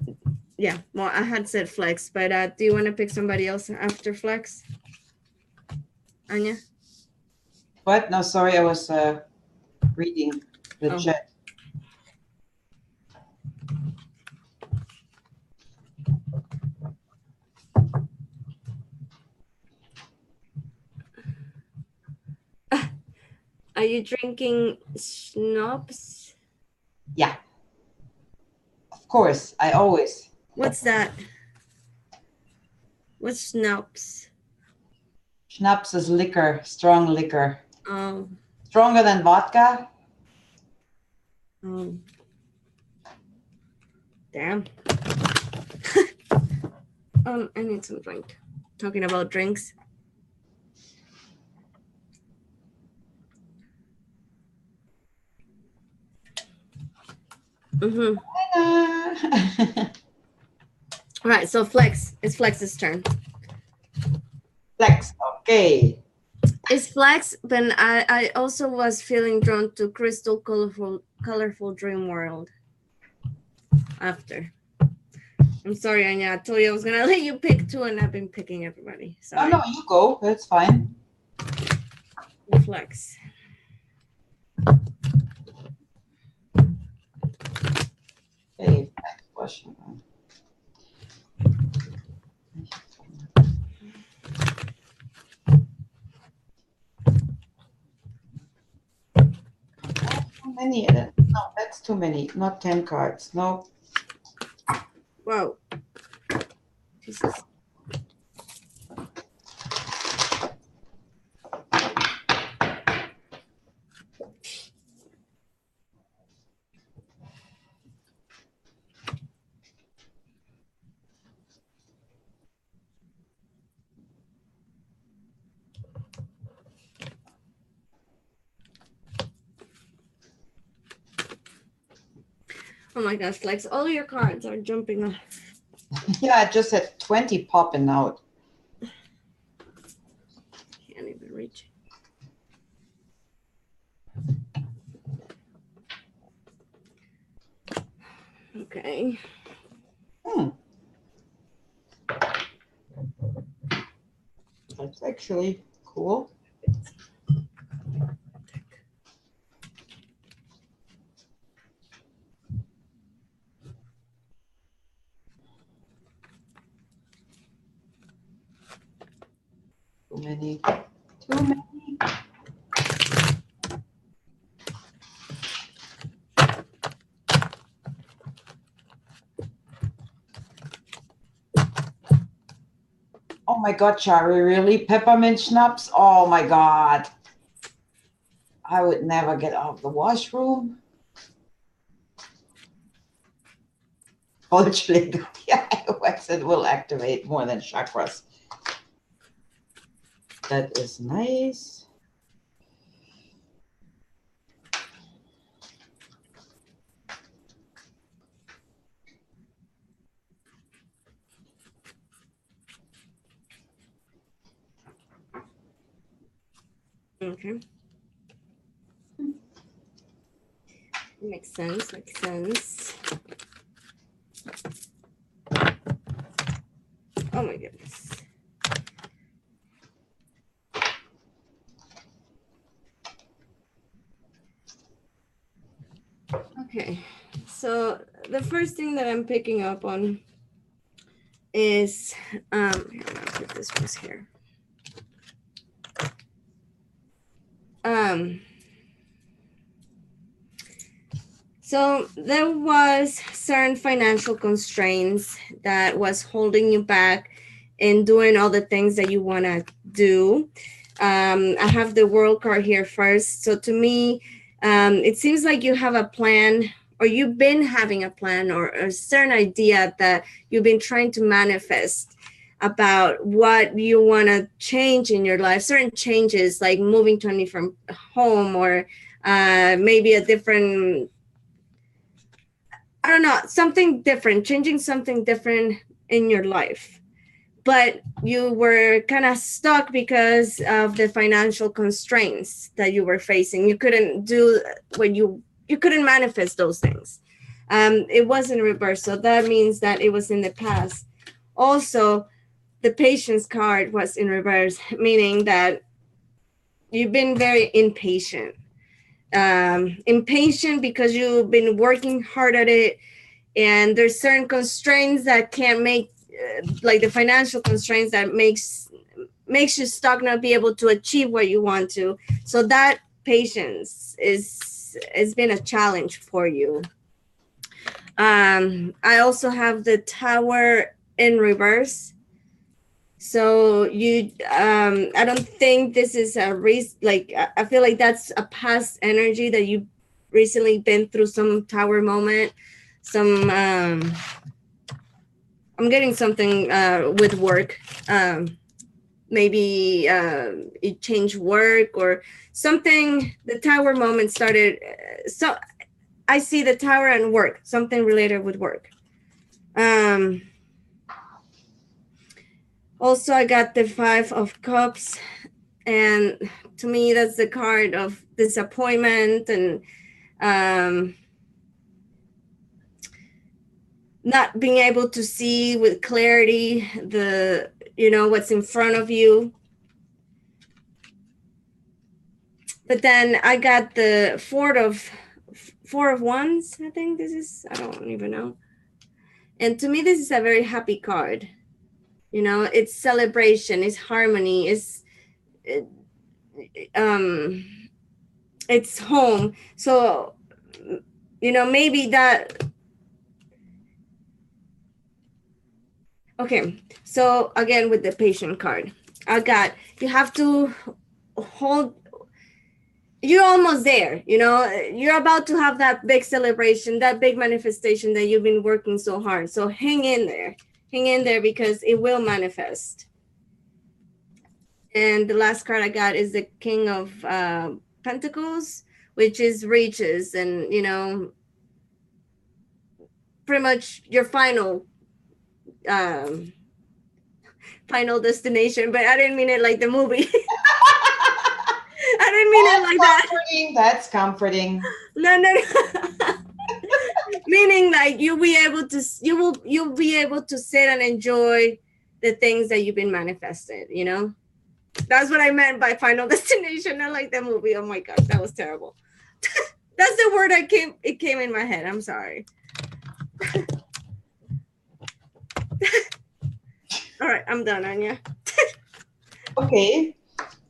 yeah, well, I had said flex, but do you want to pick somebody else after flex? Anja? What? No, sorry, I was reading the chat. Are you drinking schnapps? Yeah. Of course, I always. What's that? What's schnapps? Schnapps is liquor, strong liquor. Oh. Stronger than vodka? Oh. Damn. I need some drink. Talking about drinks. Mm-hmm. All right, so Flex. It's Flex's turn. Flex, okay. It's Flex, but I also was feeling drawn to Crystal Colorful Dream World. After. I'm sorry, Anja. I told you I was gonna let you pick 2, and I've been picking everybody. Sorry. Oh no, you go. That's fine. Flex. Okay, question. Too many. No, that's too many. Not 10 cards. No. Wow. Jesus. Oh my gosh, Lex, all your cards are jumping off. Yeah, I just had 20 popping out. Can't even reach. Okay. That's actually cool. Too many. Too many. Oh my God, Shari, really? Peppermint schnapps? Oh my God. I would never get out of the washroom. Culturally, yeah, it will activate more than chakras. That is nice. Okay. Makes sense. Makes sense. Oh my goodness. Okay. So the first thing that I'm picking up on is here, I'm gonna put this one here. So there was certain financial constraints that was holding you back in doing all the things that you want to do. I have the world card here first. So to me, it seems like you have a plan, or you've been having a plan, or a certain idea that you've been trying to manifest about what you want to change in your life, certain changes like moving to a different home, or maybe a different, I don't know, something different, changing something different in your life. But you were kind of stuck because of the financial constraints that you were facing. You couldn't do what you couldn't manifest those things. It was in reverse. So that means that it was in the past. Also, the patience card was in reverse, meaning that you've been very impatient. Impatient because you've been working hard at it, and there's certain constraints that can't make like the financial constraints that makes you stuck, not be able to achieve what you want to. So that patience is has been a challenge for you. I also have the Tower in reverse. So you I don't think this is a like I feel like that's a past energy that you recently been through some Tower moment, some I'm getting something with work. Maybe it changed work or something. The Tower moment started. So I see the Tower and work, something related with work. Also, I got the Five of Cups, and to me, that's the card of disappointment and not being able to see with clarity the what's in front of you. But then I got the four of wands. I think this is, I don't even know. And to me, this is a very happy card. It's celebration, it's harmony, it's home. So maybe that. Okay, so again with the patient card, I got, you have to hold, you're almost there. You're about to have that big celebration, that big manifestation that you've been working so hard. So hang in there because it will manifest. And the last card I got is the King of Pentacles, which is riches. And pretty much your um final destination, but I didn't mean it like the movie. I didn't mean it like that. That's comforting. No, no, no. Meaning like you'll be able to sit and enjoy the things that you've been manifested, you know? That's what I meant by final destination, not like the movie. Oh my gosh, that was terrible. That's the word it came in my head. I'm sorry. All right, I'm done, Anja. Okay.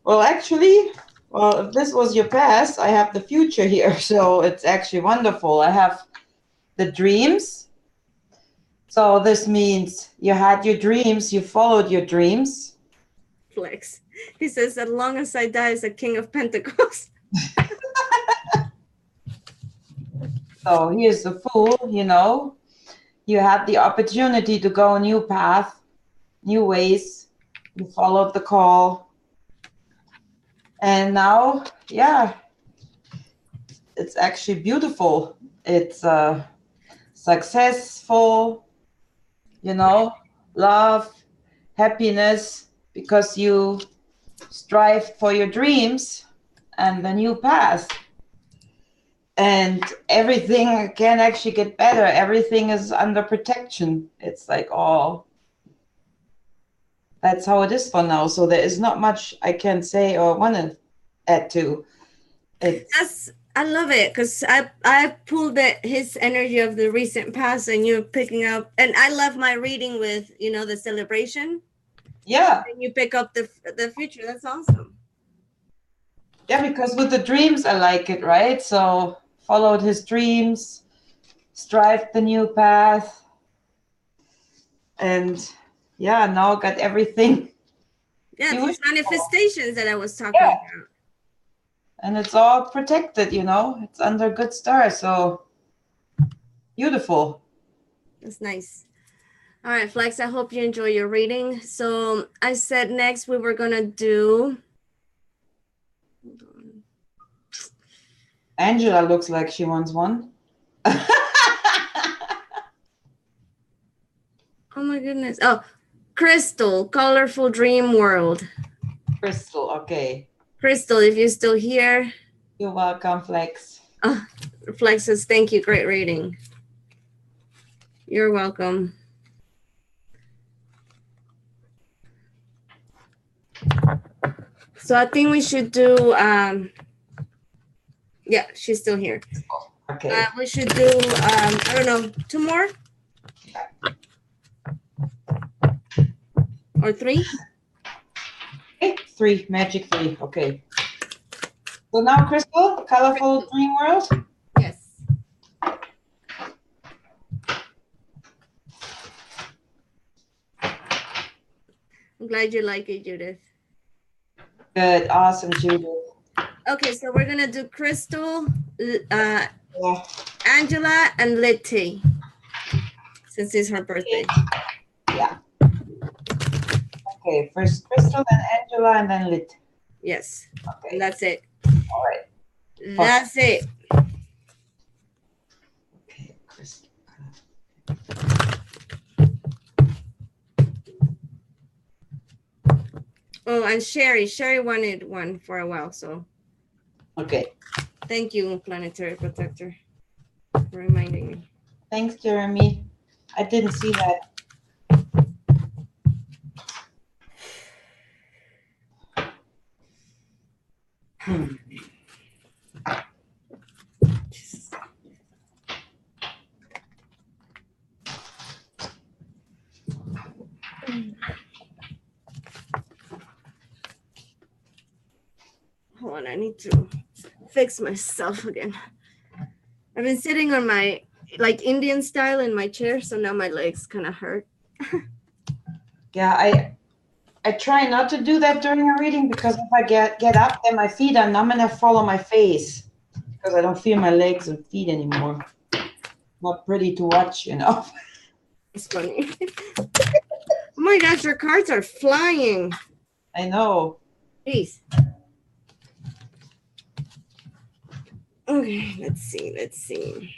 Well, actually, if this was your past, I have the future here. So it's actually wonderful. I have the dreams. So this means you had your dreams, you followed your dreams. Flex. He says, as long as I die as a king of pentacles. So here's the Fool, you know. You had the opportunity to go a new path, new ways. You followed the call. And now, yeah, it's actually beautiful. It's successful, you know, love, happiness, because you strive for your dreams and the new path. And everything can actually get better. Everything is under protection. It's like, oh, that's how it is for now. So there is not much I can say or want to add to. I love it because I pulled his energy of the recent past, and you're picking up. And I love my reading with the celebration. Yeah. And you pick up the future. That's awesome. Yeah, because with the dreams, I like it, right? So followed his dreams, strived the new path, and yeah, now got everything. Yeah, these manifestations that I was talking about. And it's all protected, it's under good stars. So beautiful. That's nice. All right, Flex, I hope you enjoy your reading. So I said next we were going to do... Hold on. Angela looks like she wants one. Oh my goodness. Oh, Crystal, Colorful Dream World. Crystal, okay. Crystal, if you're still here. You're welcome, Flex. Flex says, thank you, great reading. You're welcome. So I think we should do, yeah, she's still here. Okay. We should do, I don't know, 2 more? Or 3? Okay, 3, magic 3, okay. So now, Crystal, Colorful Dream World? Yes. I'm glad you like it, Judith. Good, awesome, Judith. Okay, so we're gonna do Crystal, Angela, and Letty, since it's her birthday. Yeah. Okay, first Crystal, then Angela, and then Lit. Yes. Okay. And that's it. All right. That's it. Okay, Crystal. Oh, and Sherry. Sherry wanted one for a while, so. Okay. Thank you, Planetary Protector, for reminding me. Thanks, Jeremy. I didn't see that. Hold on, I need to fix myself again. I've been sitting on my Indian style in my chair, so now my legs kind of hurt. Yeah, I try not to do that during a reading, because if I get up, then my feet are numb and I fall on my face because I don't feel my legs and feet anymore. Not pretty to watch, It's funny. Oh my gosh, your cards are flying. I know. Jeez. Okay, let's see.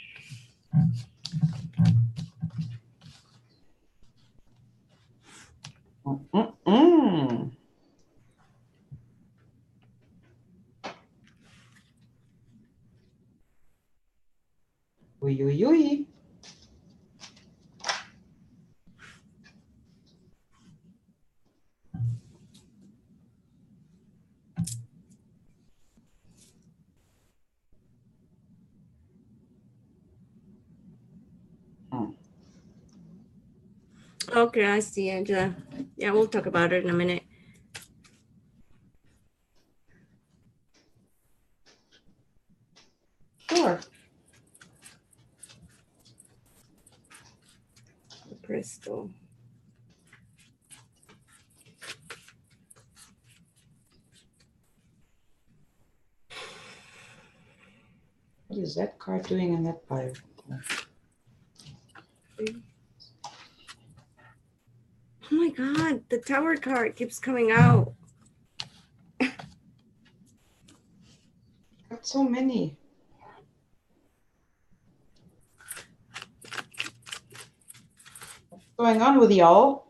Mm. Okay, I see, Angela. Yeah, we'll talk about it in a minute. Sure. Crystal. What is that card doing in that pile? Oh my God, the Tower card keeps coming out. Got so many. What's going on with y'all?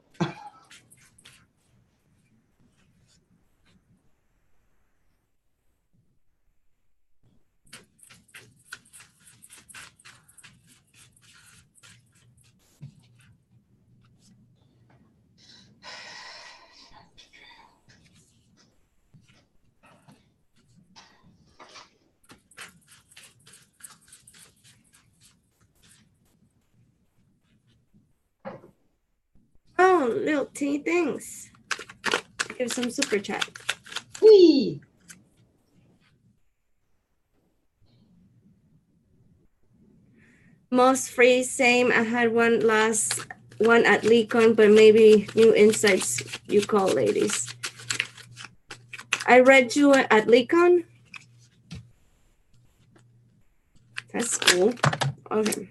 Oh, little teeny things. Give some super chat. Whee! Most free, same. I had one last one at Lecon, but maybe new insights you call, ladies. I read you at Lecon. That's cool. Okay.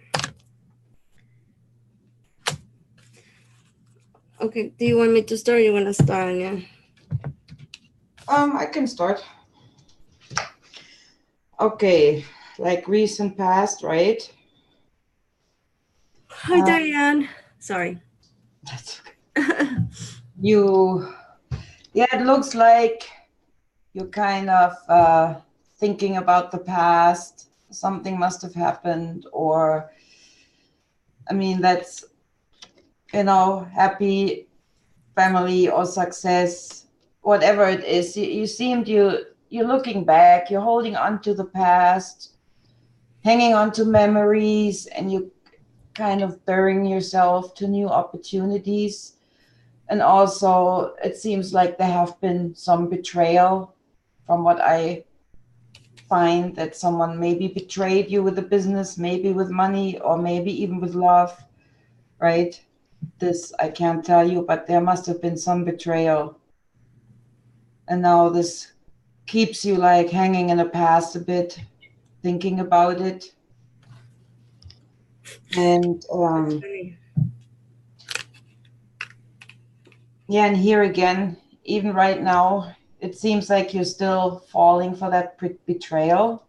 Okay, do you want me to start or you want to start, Anja? I can start. Okay, like recent past, right? Hi, Diane. Sorry. That's okay. Yeah, it looks like you're kind of thinking about the past. Something must have happened, or, I mean, that's, happy family or success, whatever it is. You're looking back, you're holding on to the past, hanging on to memories, and you kind of burying yourself to new opportunities. And also, it seems like there have been some betrayal from what I find, that someone maybe betrayed you with the business, maybe with money, or maybe even with love, right? This I can't tell you, but there must have been some betrayal. And now this keeps you like hanging in the past a bit, thinking about it. And yeah, and here again, even right now, it seems like you're still falling for that betrayal.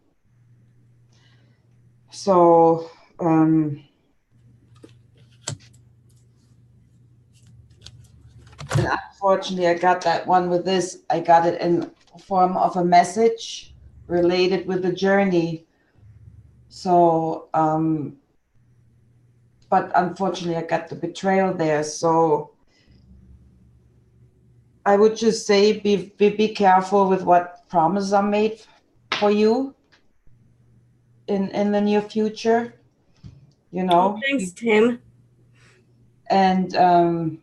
So, and unfortunately, I got that one with this. I got it in form of a message related with the journey. So, but unfortunately, I got the betrayal there. So, I would just say be careful with what promises are made for you in the near future. Oh, thanks, Tim. And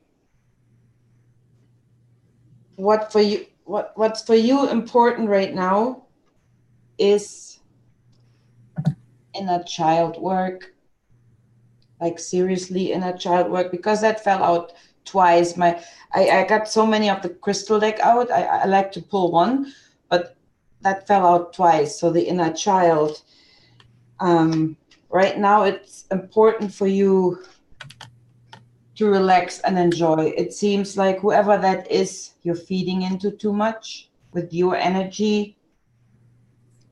what's for you important right now is inner child work, like seriously inner child work, because that fell out twice. I got so many of the crystal deck out. I like to pull one, but that fell out twice. So the inner child, right now it's important for you to relax and enjoy. It seems like whoever that is, you're feeding into too much with your energy.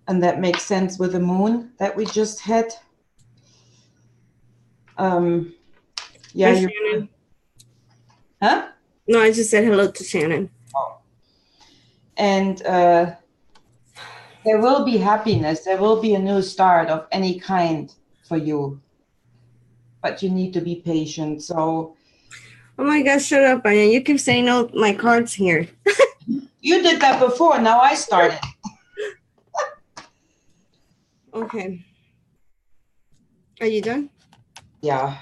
And that makes sense with the moon that we just had. Yeah, Hi, you're. Shannon. Huh? No, I just said hello to Shannon. Oh. And there will be happiness. There will be a new start of any kind for you. But you need to be patient. So. Oh my gosh, shut up, Anja. You keep saying all my cards here. You did that before. Now I started. Okay. Are you done? Yeah.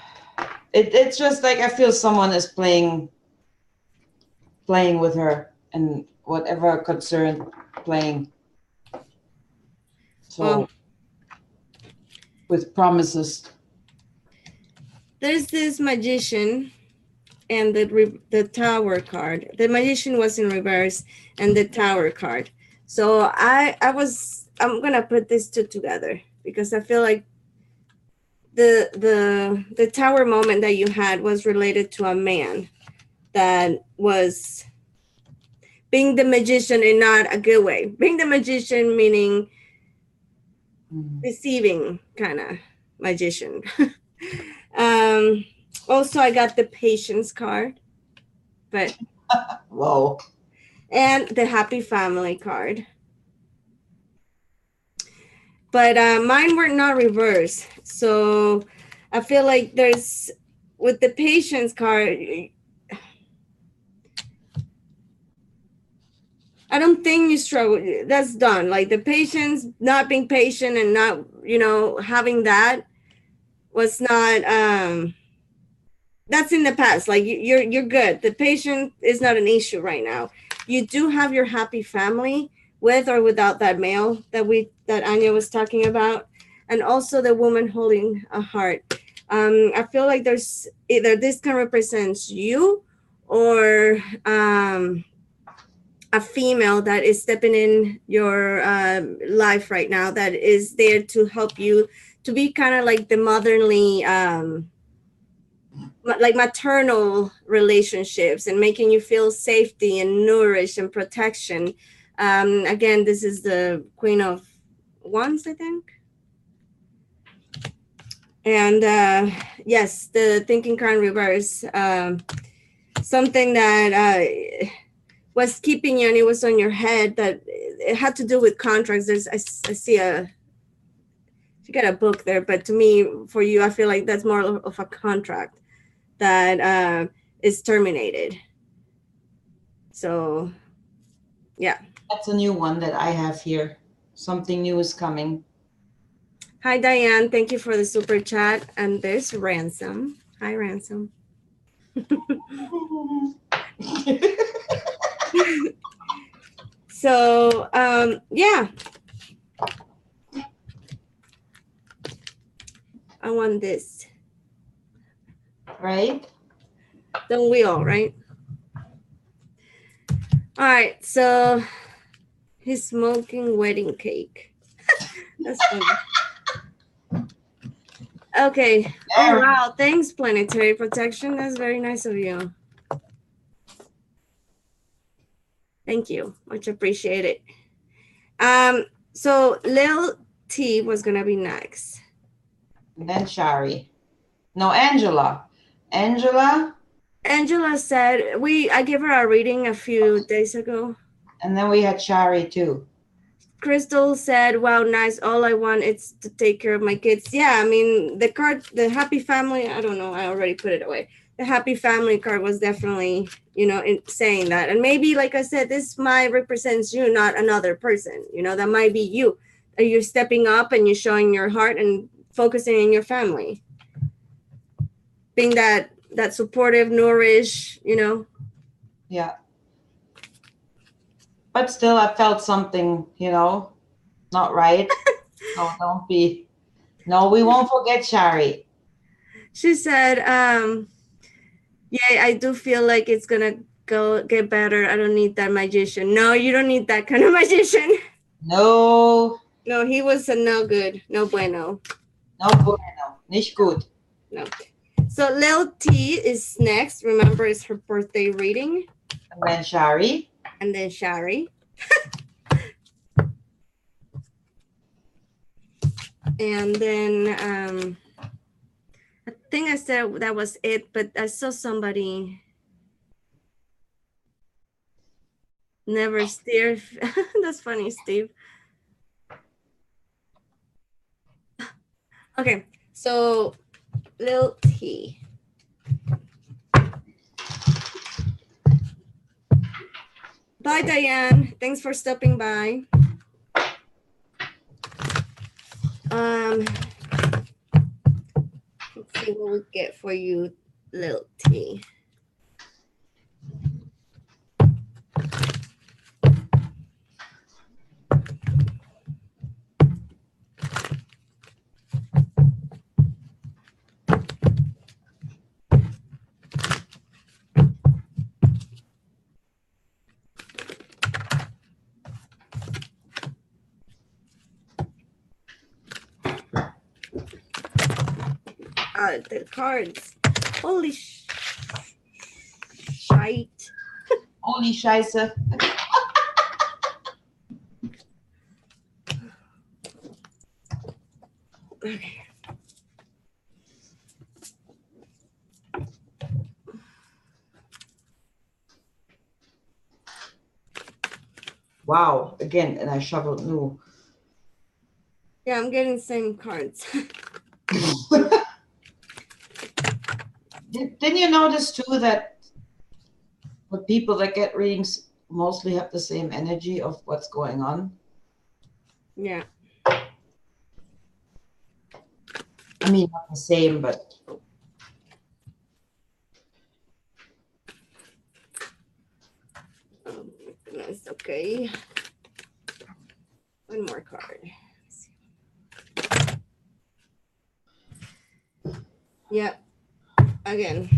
it's just like I feel someone is playing with her and whatever concern playing. So with promises. There's this magician and the tower card. The magician was in reverse and the tower card. So I'm gonna put these two together because I feel like the tower moment that you had was related to a man that was being the magician in not a good way. Being the magician meaning deceiving kind of magician. Also, I got the patience card, but Whoa. and the happy family card. But mine were not reversed. So I feel like there's, with the patience card, I don't think you struggle. That's done. Like the patience, not being patient and not, having that was not, that's in the past. Like you're good. The patient is not an issue right now. You do have your happy family with or without that male that Anja was talking about, and also the woman holding a heart. I feel like there's either this can represent you or a female that is stepping in your life right now that is there to help you to be kind of like the motherly like maternal relationships and making you feel safety and nourish and protection. Again, this is the Queen of Wands, I think. And yes, the thinking card reverse, something that was keeping you and it was on your head, that it had to do with contracts. I see you got a book there, but to me, for you, I feel like that's more of a contract that is terminated. So, yeah. That's a new one that I have here. Something new is coming. Hi, Diane. Thank you for the super chat. And there's Ransom. Hi, Ransom. So, yeah. I want this. Right? Don't we all, right? All right. So, he's smoking wedding cake. That's funny. Okay. Yeah. Oh, wow. Thanks, Planetary Protection. That's very nice of you. Thank you. Much appreciated. So Lil T was going to be next. And then Shari. No, Angela. Angela said, I gave her a reading a few days ago. And then we had Shari too. Crystal said, wow, nice. All I want is to take care of my kids. Yeah, I mean, the card, the happy family, I don't know. I already put it away. The happy family card was definitely, saying that. And maybe, like I said, this might represents you, not another person. That might be you. You're stepping up and you're showing your heart and focusing on your family. Being that supportive, nourish, Yeah. But still, I felt something, not right. No, don't be. No, we won't forget Shari. She said, yeah, I do feel like it's going to get better. I don't need that magician. No, you don't need that kind of magician. No. No, he was a no good. No bueno. No bueno. Nicht gut. No. So Lil T is next. Remember, it's her birthday reading. And then Shari. And then Shari. And then I think I said that was it, but I saw somebody never steer. That's funny, Steve. Okay, so Lil T. Bye, Diane. Thanks for stopping by. Let's see what we get for you little T. The cards. Holy shite. Holy Scheiße. Okay. Wow, again, and I shuffled new. Yeah, I'm getting same cards. Didn't you notice too that the people that get readings mostly have the same energy of what's going on? Yeah. I mean, not the same, but Oh my goodness. Okay. One more card. Yeah. Again.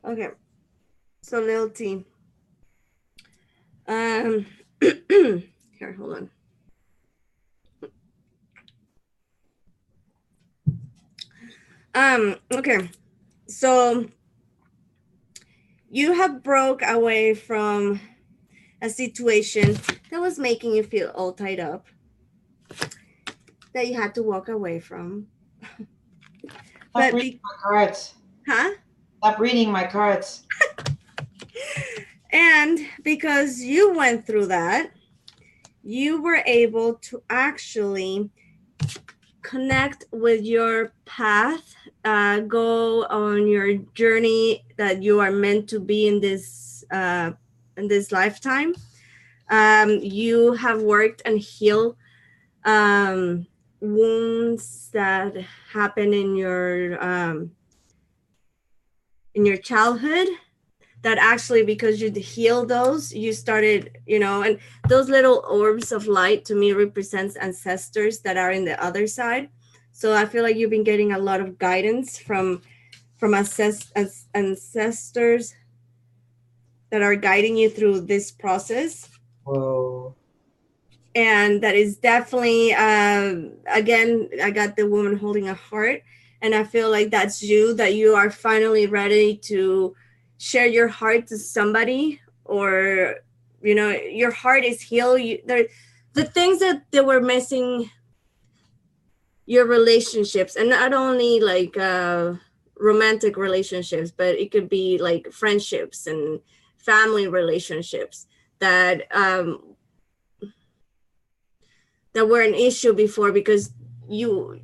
Okay. So little T. Here, hold on. Okay. So you have broke away from a situation that was making you feel all tied up, that you had to walk away from. stop reading my cards. Huh? Stop reading my cards. And because you went through that, you were able to actually connect with your path, go on your journey that you are meant to be in this lifetime. You have worked and healed wounds that happen in your childhood, that actually, because you heal those, you started, and those little orbs of light to me represents ancestors that are in the other side. So I feel like you've been getting a lot of guidance from ancestors that are guiding you through this process. Whoa. And that is definitely, again, I got the woman holding a heart, and I feel like that's you, that you are finally ready to share your heart to somebody, or your heart is healed. The things that they were missing, your relationships, and not only like romantic relationships, but it could be like friendships and family relationships that that were an issue before, because you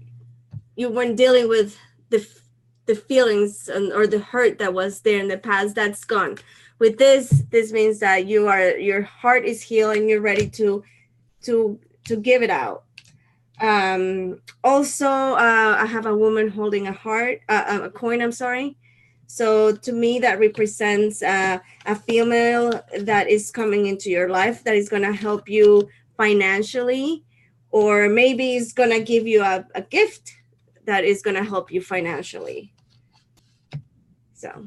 weren't dealing with the feelings or the hurt that was there in the past. That's gone. With this means that your heart is healed and you're ready to give it out. Also, I have a woman holding a heart, a coin, I'm sorry. So to me, that represents a female that is coming into your life, that is going to help you financially, or maybe is going to give you a gift that is going to help you financially. So,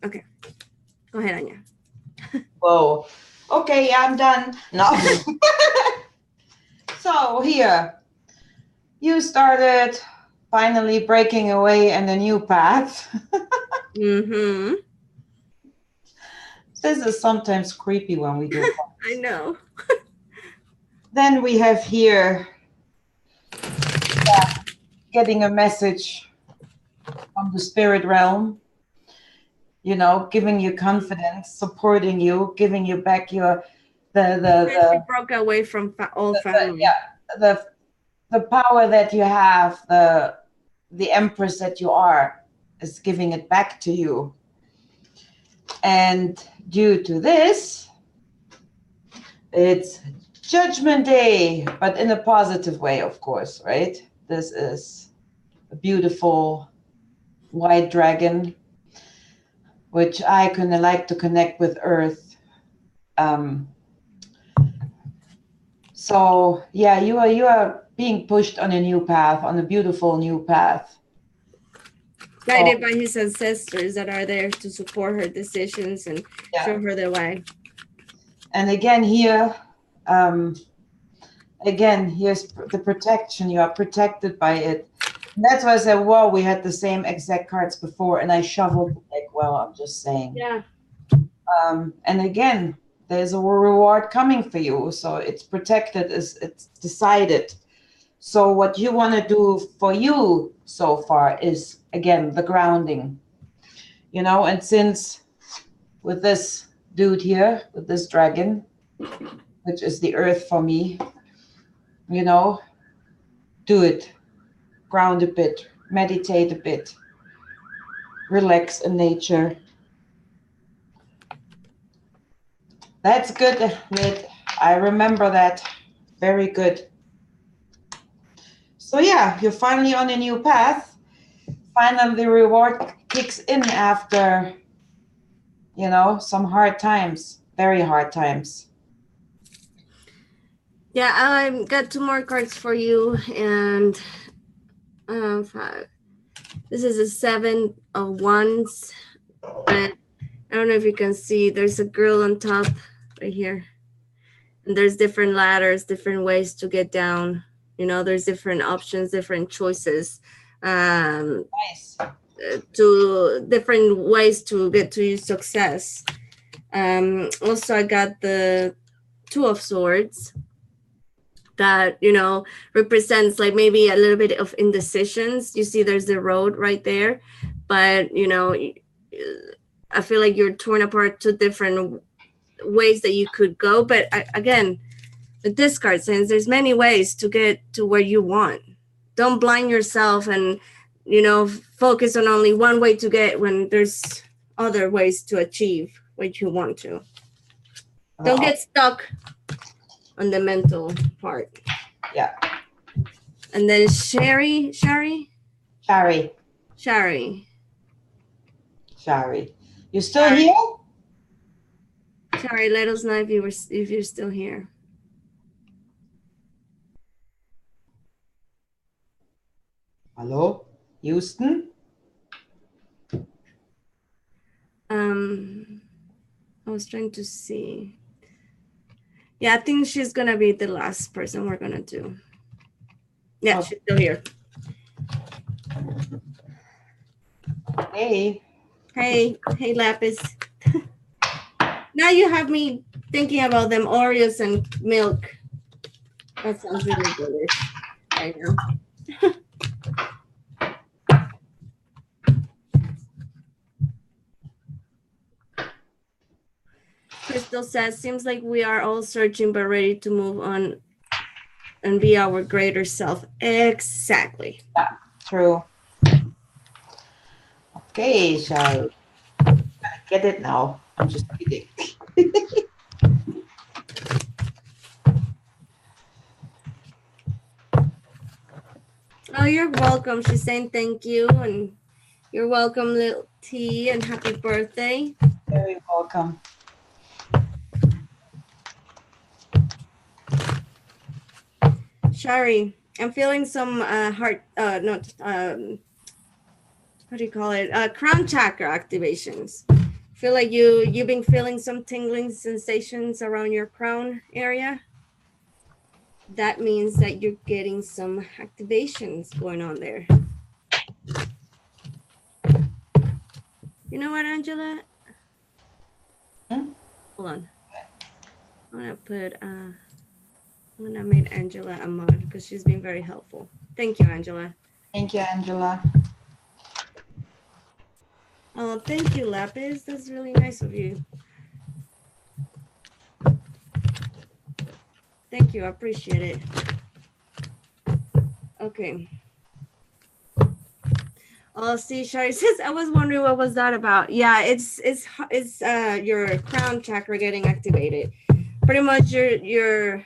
okay. Go ahead, Anja. Whoa. Okay, I'm done. No. So here, you started finally breaking away in a new path. Mm-hmm. This is sometimes creepy when we do. I know. Then we have here getting a message from the spirit realm, giving you confidence, supporting you, giving you back your She broke away from old family. the power that you have, the the empress that you are is giving it back to you. And due to this, it's Judgment Day, but in a positive way, of course, right? This is a beautiful white dragon, which I kind of like to connect with Earth. So yeah, you are being pushed on a new path, on a beautiful new path. Guided by his ancestors that are there to support her decisions and show her the way. And again here, here's the protection. You are protected by it. And that's why I said, whoa, we had the same exact cards before, and I shuffled like, well, I'm just saying. Yeah. And again, there's a reward coming for you. So it's protected, it's decided. So what you want to do for you so far is, again, the grounding. You know, and since with this dude here, with this dragon, which is the earth for me, you know, do it. Ground a bit, meditate a bit, relax in nature. That's good, Lid. I remember that. Very good. So yeah, you're finally on a new path. Finally, the reward kicks in after, you know, some hard times, very hard times. Yeah, I got 2 more cards for you, and 5. This is a 7 of Wands, but I don't know if you can see. There's a girl on top right here, and there's different ladders, different ways to get down. You know, there's different options, different choices. Nice. To different ways to get to your success. Also, I got the 2 of Swords that, you know, represents like maybe a little bit of indecisions. You see there's the road right there, but, you know, I feel like you're torn apart to different ways that you could go. But again, the discard says there's many ways to get to where you want. Don't blind yourself and, you know, focus on only one way to get when there's other ways to achieve what you want to. Don't get stuck on the mental part. Yeah. And then Shari. You still here? Shari, let us know if you're still here. Hello, Houston? I was trying to see. Yeah, I think she's gonna be the last person we're gonna do. Yeah, she's still here. Hey, Lapis. Now you have me thinking about them Oreos and milk. That sounds really good right now. Crystal says, seems like we are all searching but ready to move on and be our greater self. Exactly. Yeah, true. Okay, Shari. I get it now. I'm just kidding. Oh, you're welcome. She's saying thank you, and you're welcome, little T, and happy birthday. Very welcome. Shari, I'm feeling some what do you call it? Crown chakra activations. Feel like you've been feeling some tingling sensations around your crown area. That means that you're getting some activations going on there. You know what, Angela? Hold on. I'm gonna make Angela a mod because she's been very helpful. Thank you, Angela. Thank you, Angela. Oh, thank you, Lapis. That's really nice of you. Thank you. I appreciate it. Okay. Oh, see, Shari says, I was wondering what was that about. Yeah, it's your crown chakra getting activated. Pretty much your.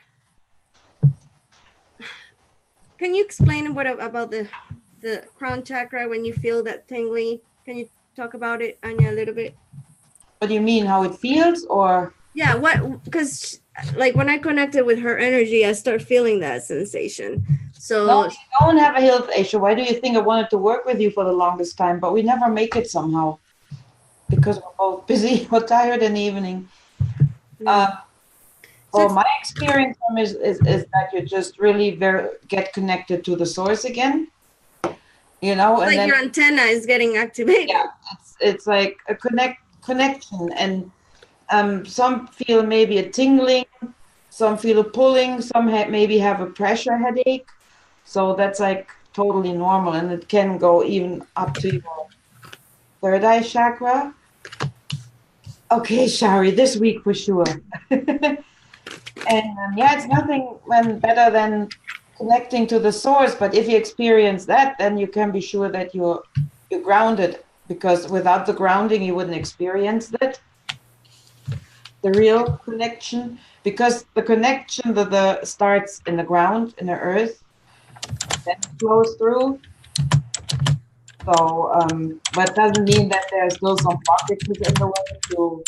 Can you explain what about the crown chakra when you feel that tingly? Can you talk about it, Anja, a little bit? What do you mean? How it feels, or? Yeah, what? Because like when I connected with her energy, I start feeling that sensation. No, So you don't have a health issue. Why do you think I wanted to work with you for the longest time, but we never make it somehow because we're both busy or tired in the evening. yeah. So Well, it's my experience from is that you just really get connected to the source again, you know, and like then your antenna is getting yeah, activated. it's like a connection, and some feel maybe a tingling, some feel a pulling, some maybe have a pressure headache. So that's like totally normal, and it can go even up to your third eye chakra. Okay, Shari, this week for sure. And yeah, it's nothing when better than connecting to the source. But if you experience that, then you can be sure that you're grounded, because without the grounding, you wouldn't experience that, the real connection. Because the connection that the starts in the ground, in the earth, then flows through. So, but doesn't mean that there's still some blockages in the way to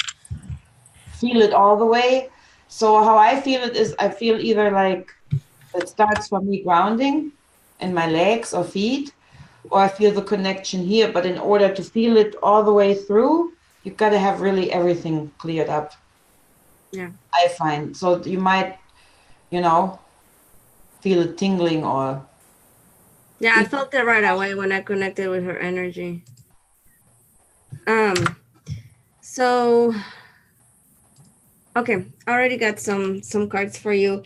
feel it all the way. So how I feel it is I feel either like it starts for me grounding in my legs or feet, or I feel the connection here. But in order to feel it all the way through, you've got to have really everything cleared up, Yeah. I find. So you might, you know, feel it tingling or Yeah, I felt it right away when I connected with her energy. Um, so okay, I already got some cards for you.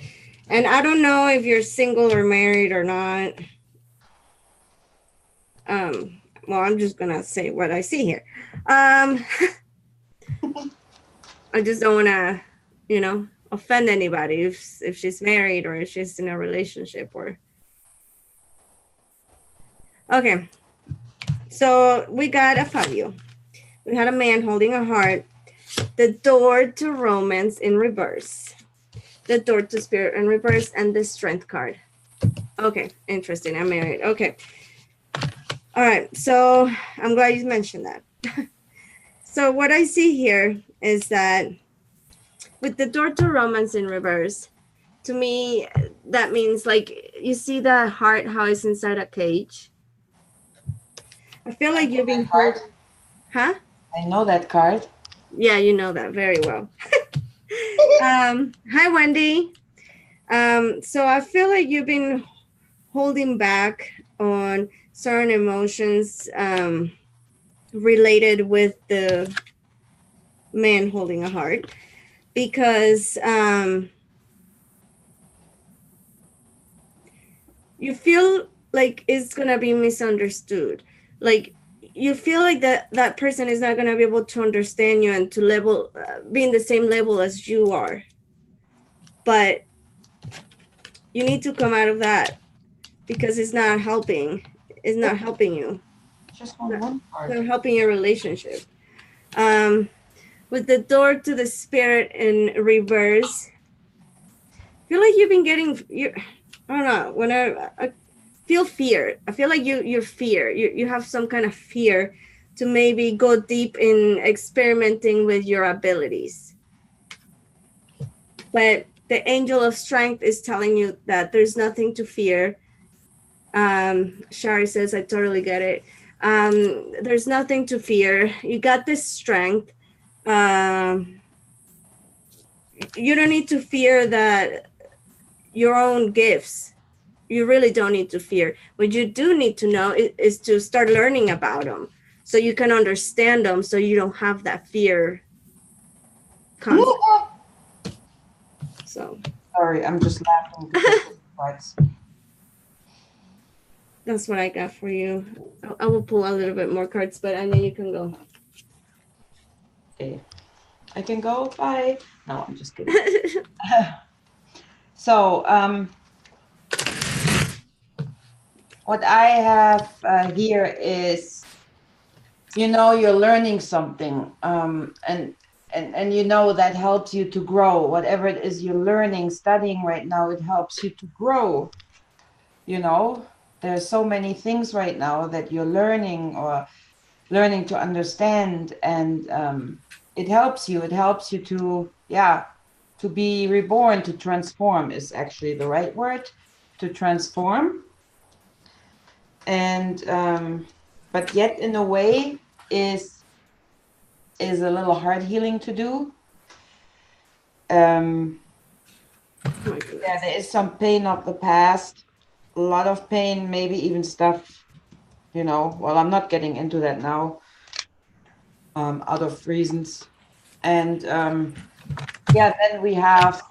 And I don't know if you're single or married or not. Well, I'm just gonna say what I see here. Um, I just don't wanna, offend anybody if she's married or if she's in a relationship or okay. So we got a Fabio. We had a man holding a heart. The door to romance in reverse. The door to spirit in reverse and the strength card. Okay, interesting. I'm married. Okay. All right. So I'm glad you mentioned that. So what I see here is that with the door to romance in reverse, to me, that means like you see the heart, how it's inside a cage. I feel like you've been card. holding, huh? I know that card. Yeah, you know that very well. Hi, Wendy. So I feel like you've been holding back on certain emotions related with the man holding a heart because you feel like it's gonna be misunderstood. Like you feel like that person is not gonna be able to understand you and to level be in the same level as you are. But you need to come out of that because it's not helping. It's not helping you. Just one It's card. not helping your relationship. Um, with the door to the spirit in reverse, I feel like you've been getting you. I don't know. When I feel fear, I feel like you fear. You have some kind of fear to maybe go deep in experimenting with your abilities. But the angel of strength is telling you that there's nothing to fear. Shari says, I totally get it. There's nothing to fear. You got this strength. You don't need to fear that your own gifts. You really don't need to fear. What you do need to know is to start learning about them so you can understand them so you don't have that fear concept. So Sorry, I'm just laughing because of the cards. that's what I got for you. I will pull a little bit more cards, but I know you can go. Okay. I can go. Bye. No, I'm just kidding. So, what I have here is you know you're learning something, and you know that helps you to grow. Whatever it is you're learning, studying right now, it helps you to grow. You know, there's so many things right now that you're learning or learning to understand, and it helps you. It helps you to, yeah, to be reborn, to transform is actually the right word, to transform. And but yet in a way is a little hard healing to do. um Oh my yeah, goodness. there is some pain of the past, a lot of pain, maybe even stuff, you know, well, I'm not getting into that now, out of reasons. And yeah, then we have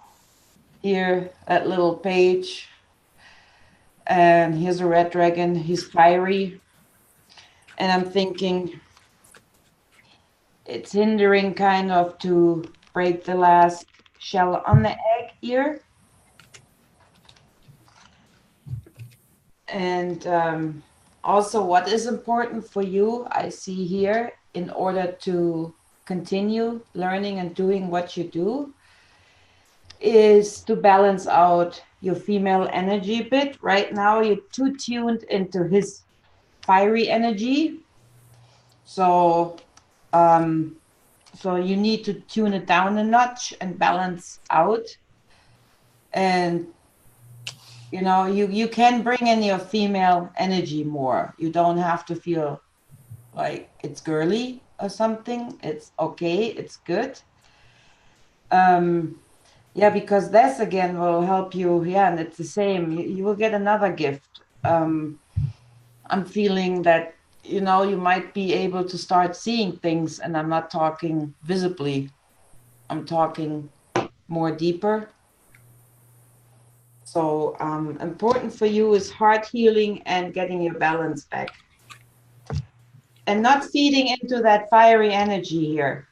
here that little page, and here's a red dragon, he's fiery, and I'm thinking it's hindering kind of to break the last shell on the egg here. And also, what is important for you, I see here, in order to continue learning and doing what you do, is to balance out your female energy a bit. Right now, you're too tuned into his fiery energy. So, um, so you need to tune it down a notch and balance out. And you know, you can bring in your female energy more. You don't have to feel like it's girly or something. It's okay, it's good. um yeah, because this again will help you. Yeah, and it's the same, you will get another gift. I'm feeling that, you know, you might be able to start seeing things, and I'm not talking visibly, I'm talking more deeper. So important for you is heart healing and getting your balance back, and not feeding into that fiery energy here.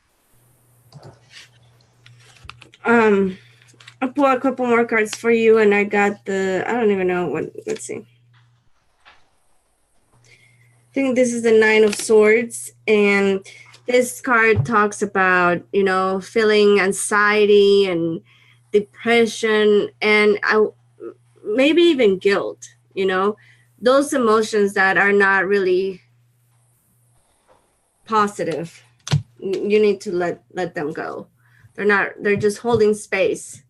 Um, I'll pull a couple more cards for you, and I got the, I don't even know what, let's see. I think this is the Nine of Swords, and this card talks about, you know, feeling anxiety and depression, and maybe even guilt, you know, those emotions that are not really positive. You need to let them go. They're just holding space.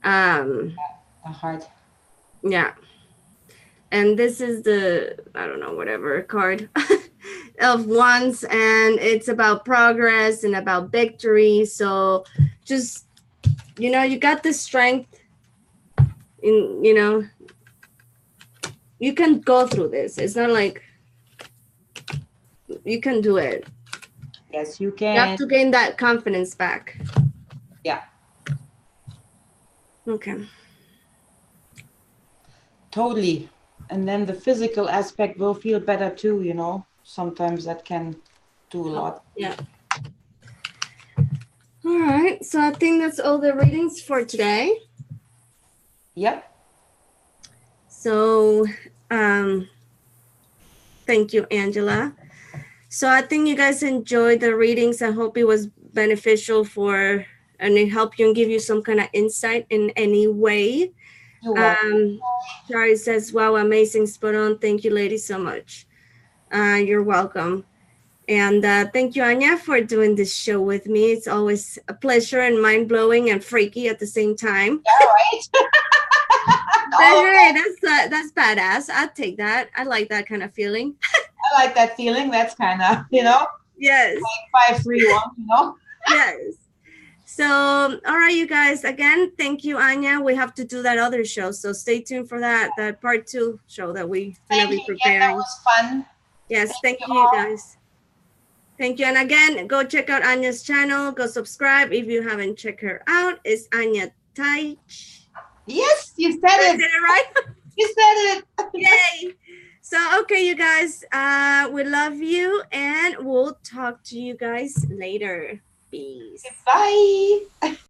Um, The heart. yeah. And this is the, I don't know, whatever card of wands, and it's about progress and about victory. So just, you know, you got the strength in, you know, you can go through this. It's not like, you can do it. Yes, you You have can. to gain that confidence back. Yeah, Okay. totally. And then the physical aspect will feel better too, you know. Sometimes that can do a lot. Yeah. All right. So I think that's all the readings for today. Yep. So thank you, Angela. So I think you guys enjoyed the readings. I hope it was beneficial for, and it helped you and give you some kind of insight in any way. You're welcome. Shari says, wow, amazing, spot on. Thank you, ladies, so much. You're welcome. And thank you, Anja, for doing this show with me. It's always a pleasure and mind-blowing and freaky at the same time. Yeah, right. Oh, Hey, that's badass. I'd take that. I like that kind of feeling. I like that feeling. That's kind of, you know, Yes. like 531, you know. Yes. So, all right, you guys. Again, thank you, Anja. We have to do that other show, so stay tuned for that part 2 show that we gonna be Thank you. Yeah, that preparing. was fun. Yes, thank you you, you all. guys. Thank you, and again, go check out Anja's channel. Go subscribe if you haven't checked her out. It's Anja Teich. Yes, you said Did I it. say it right? You said it. Yay! So, okay, you guys, we love you, and we'll talk to you guys later. Peace. Bye.